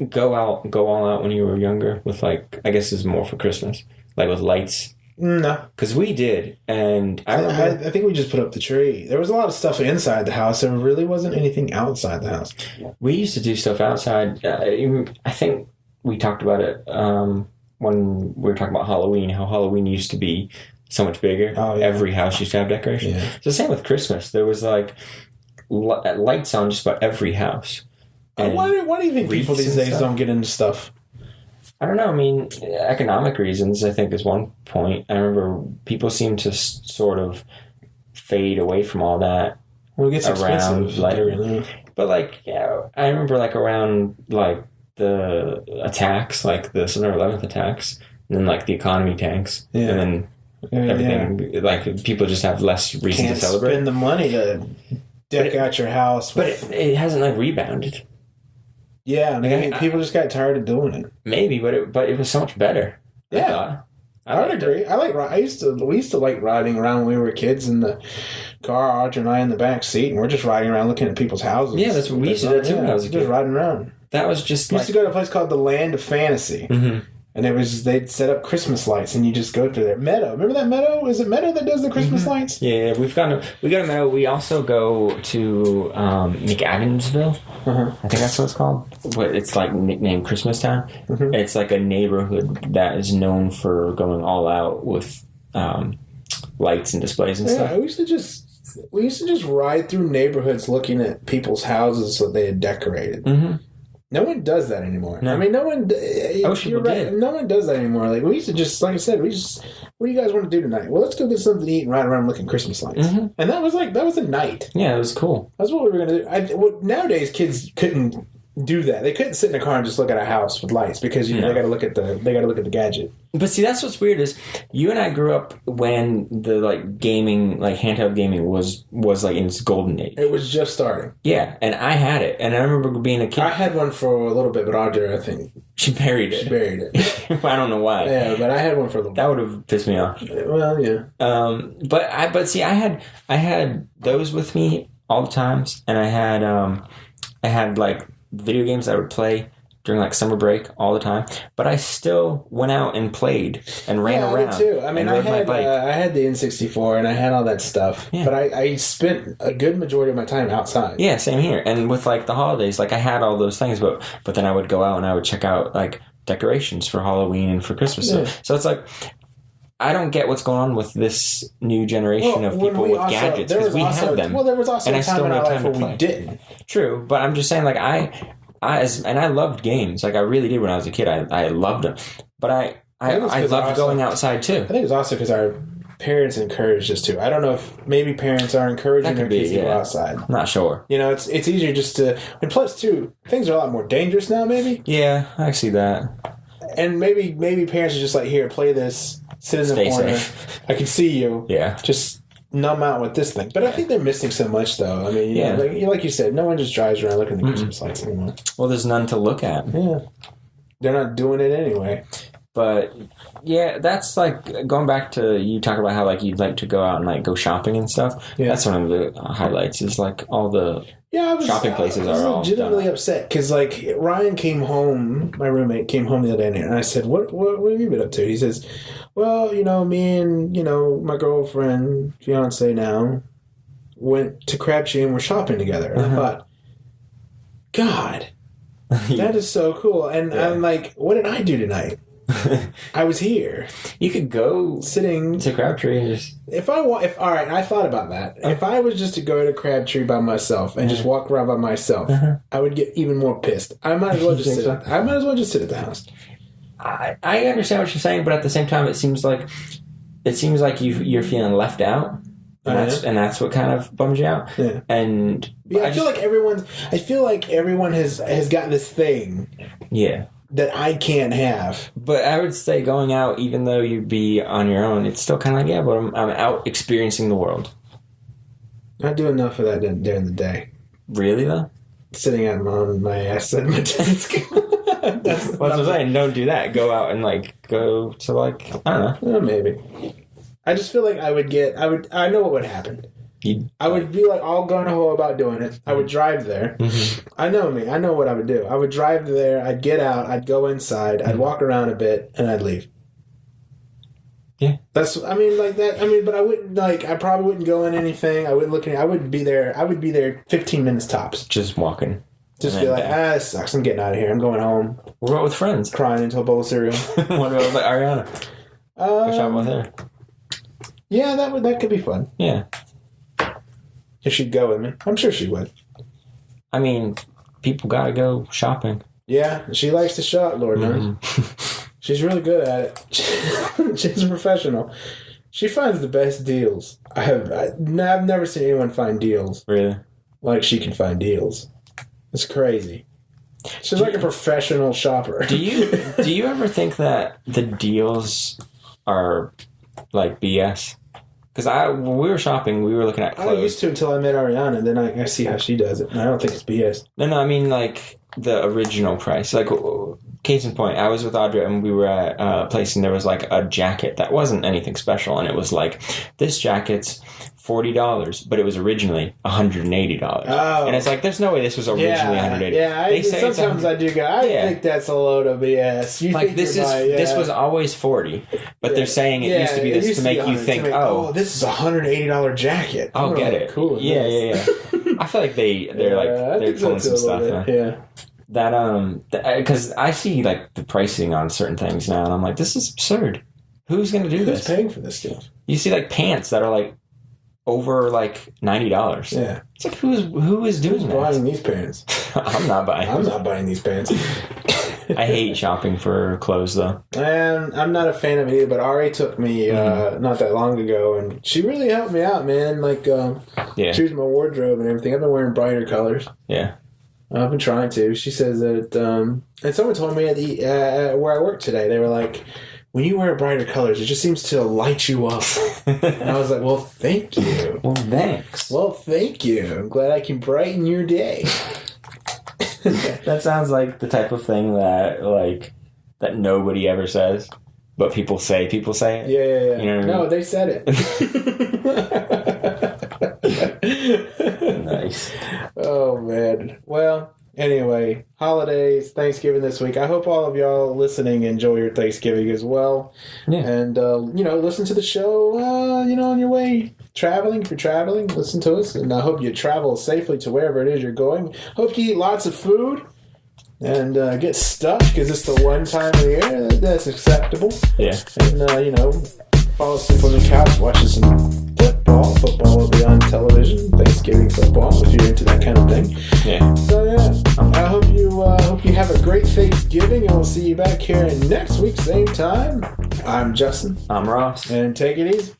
go all out when you were younger with like, I guess it's more for Christmas, like with lights? No. Because we did, and I think we just put up the tree. There was a lot of stuff inside the house. There really wasn't anything outside the house. We used to do stuff outside. I think we talked about it when we were talking about Halloween, how Halloween used to be so much bigger. Oh, yeah. Every house used to have decorations. Yeah. It's the same with Christmas. There was like lights on just about every house. Why do you think people these days don't get into stuff? I don't know. I mean, economic reasons, I think, is one point. I remember people seem to sort of fade away from all that. Well, it gets expensive. But like, yeah, I remember like around like the attacks, like the September 11th attacks, and then like the economy tanks, and then everything. Like people just have less reason to celebrate. Spend the money to deck out your house, but it hasn't like rebounded. Yeah, maybe people just got tired of doing it. Maybe, but it was so much better. Yeah, I would agree. We used to like riding around when we were kids in the car, Audrey and I in the back seat, and we're just riding around looking at people's houses. Yeah, that's what we used to do too when I was a kid. Just riding around. That was just. We used to go to a place called the Land of Fantasy. Mm-hmm. And they'd set up Christmas lights, and you just go through there. Meadow, remember that Meadow? Is it Meadow that does the Christmas lights? Yeah, we got a Meadow. We also go to McAdamsville. I think that's what it's called. But it's like nicknamed Christmas Town. Mm-hmm. It's like a neighborhood that is known for going all out with lights and displays and stuff. We used to just ride through neighborhoods looking at people's houses that they had decorated. Mm-hmm. No one does that anymore. No. I mean, no one. You're right. Did. No one does that anymore. Like we used to just, like I said, what do you guys want to do tonight? Well, let's go get something to eat and ride around looking Christmas lights. Mm-hmm. And that was a night. Yeah, it was cool. That's what we were gonna do. Nowadays, kids couldn't do that. They couldn't sit in a car and just look at a house with lights because they got to look at the gadget. But see, that's what's weird is you and I grew up when the like gaming, like handheld gaming was like in its golden age. It was just starting. Yeah, and I had it, and I remember being a kid. I had one for a little bit, but Audrey, I think she buried it. I don't know why. Yeah, but I had one for a little bit. That would have pissed me off. Well, yeah. But see, I had those with me all the times, and I had like video games I would play during like summer break all the time, but I still went out and played and ran around. I did too. I mean, I had the N64 and I had all that stuff, but I spent a good majority of my time outside. Yeah, same here. And with like the holidays, like I had all those things, but then I would go out and I would check out like decorations for Halloween and for Christmas. Yeah. So it's like, I don't get what's going on with this new generation of people with gadgets, because we had them. Well, there was also a time in our life when we didn't. True, but I'm just saying, like, I loved games. Like, I really did when I was a kid. I loved them. But I loved going outside, too. I think it was also because our parents encouraged us to. I don't know if maybe parents are encouraging their kids to go outside. Not sure. You know, it's easier just to... And plus, too, things are a lot more dangerous now, maybe. Yeah, I see that. And maybe parents are just like, here, play this... Sit in the corner. Safe. I can see you. Yeah. Just numb out with this thing. But I think they're missing so much, though. I mean, you know, like you said, no one just drives around looking at the Christmas lights anymore. Well, there's none to look at. Yeah. They're not doing it anyway. But, yeah, that's like, going back to you talk about how, like, you'd like to go out and, like, go shopping and stuff. Yeah. That's one of the highlights is, like, all the shopping places are all done. I was legitimately upset because, like, Ryan came home, my roommate came home the other day, and I said, what have you been up to? He says, well, you know, me and, you know, my girlfriend, fiance now, went to Crabtree and we're shopping together. And I thought, God, that is so cool. And I'm like, what did I do tonight? I was here. You could go sitting to Crabtree and just... all right, I thought about that. If I was just to go to Crabtree by myself and just walk around by myself, I would get even more pissed. I might as well just sit. I might as well just sit at the house. I understand what you're saying, but at the same time, it seems like you're feeling left out, and that's what kind of bums you out. Yeah. And I feel like everyone has got this thing. Yeah. That I can't have. But I would say going out, even though you'd be on your own, it's still kind of like, but I'm out experiencing the world. I do enough of that during the day. Really, though? Sitting on my ass at my desk. That's what I'm saying. Don't do that. Go out and, like, go to, like, I don't know. Maybe. I just feel like I know what would happen. I would be like all gung-ho about doing it. I would drive there. Mm-hmm. I know me. I know what I would do. I would drive there. I'd get out. I'd go inside. I'd walk around a bit, and I'd leave. Yeah. But I wouldn't, like, I probably wouldn't go in anything. I would be there 15 minutes tops. Just walking. Just be like, this sucks. I'm getting out of here. I'm going home. What about with friends? Crying into a bowl of cereal. What about with Ariana? Go shop with her. Yeah, that could be fun. Yeah. If she'd go with me. I'm sure she would. I mean, people gotta go shopping. Yeah, she likes to shop, Lord knows. She's really good at it. She's a professional. She finds the best deals. I've never seen anyone find deals. Really? Like she can find deals. It's crazy. She's like a professional shopper. Do you ever think that the deals are like BS? Because when we were shopping, we were looking at clothes. I used to until I met Ariana, and then I see how she does it. And I don't think it's BS. No, I mean like the original price. Like, case in point, I was with Audra, and we were at a place, and there was like a jacket that wasn't anything special, and it was like, this jacket's $40, but it was originally $180. Oh. And it's like, there's no way this was originally $180. Yeah, sometimes I do go, I think that's a load of BS. You like this was always $40, but they're saying it used to be this to make you think, this is a $180 jacket. I'll get it. Cool. Yeah. I feel like they're pulling some stuff. Yeah. That because I see like the pricing on certain things now, and I'm like, this is absurd. Who's going to do this? Who's paying for this stuff? You see like pants that are like over like $90. Yeah. It's like who is doing that? Buying these pants? I'm not buying these pants. I hate shopping for clothes though. And I'm not a fan of it either, but Ari took me not that long ago, and she really helped me out, man. Like choose my wardrobe and everything. I've been wearing brighter colors. Yeah. I've been trying to. She says that and someone told me at where I work today, they were like, when you wear brighter colors, it just seems to light you up. And I was like, well, thank you. Well, thanks. Well, thank you. I'm glad I can brighten your day. That sounds like the type of thing that nobody ever says, but people say it. Yeah. You know what I mean? No, they said it. Nice. Oh, man. Well, Anyway, holidays, Thanksgiving this week. I hope all of y'all listening enjoy your Thanksgiving as well. Yeah. And, listen to the show, on your way traveling. If you're traveling, listen to us. And I hope you travel safely to wherever it is you're going. Hope you eat lots of food and get stuffed because it's the one time of the year that's acceptable. Yeah. And, fall asleep on the couch watching some football. Football will be on television. Thanksgiving football, if you're into that kind of thing. Yeah. So I hope you have a great Thanksgiving, and we'll see you back here next week, same time. I'm Justin. I'm Ross. And take it easy.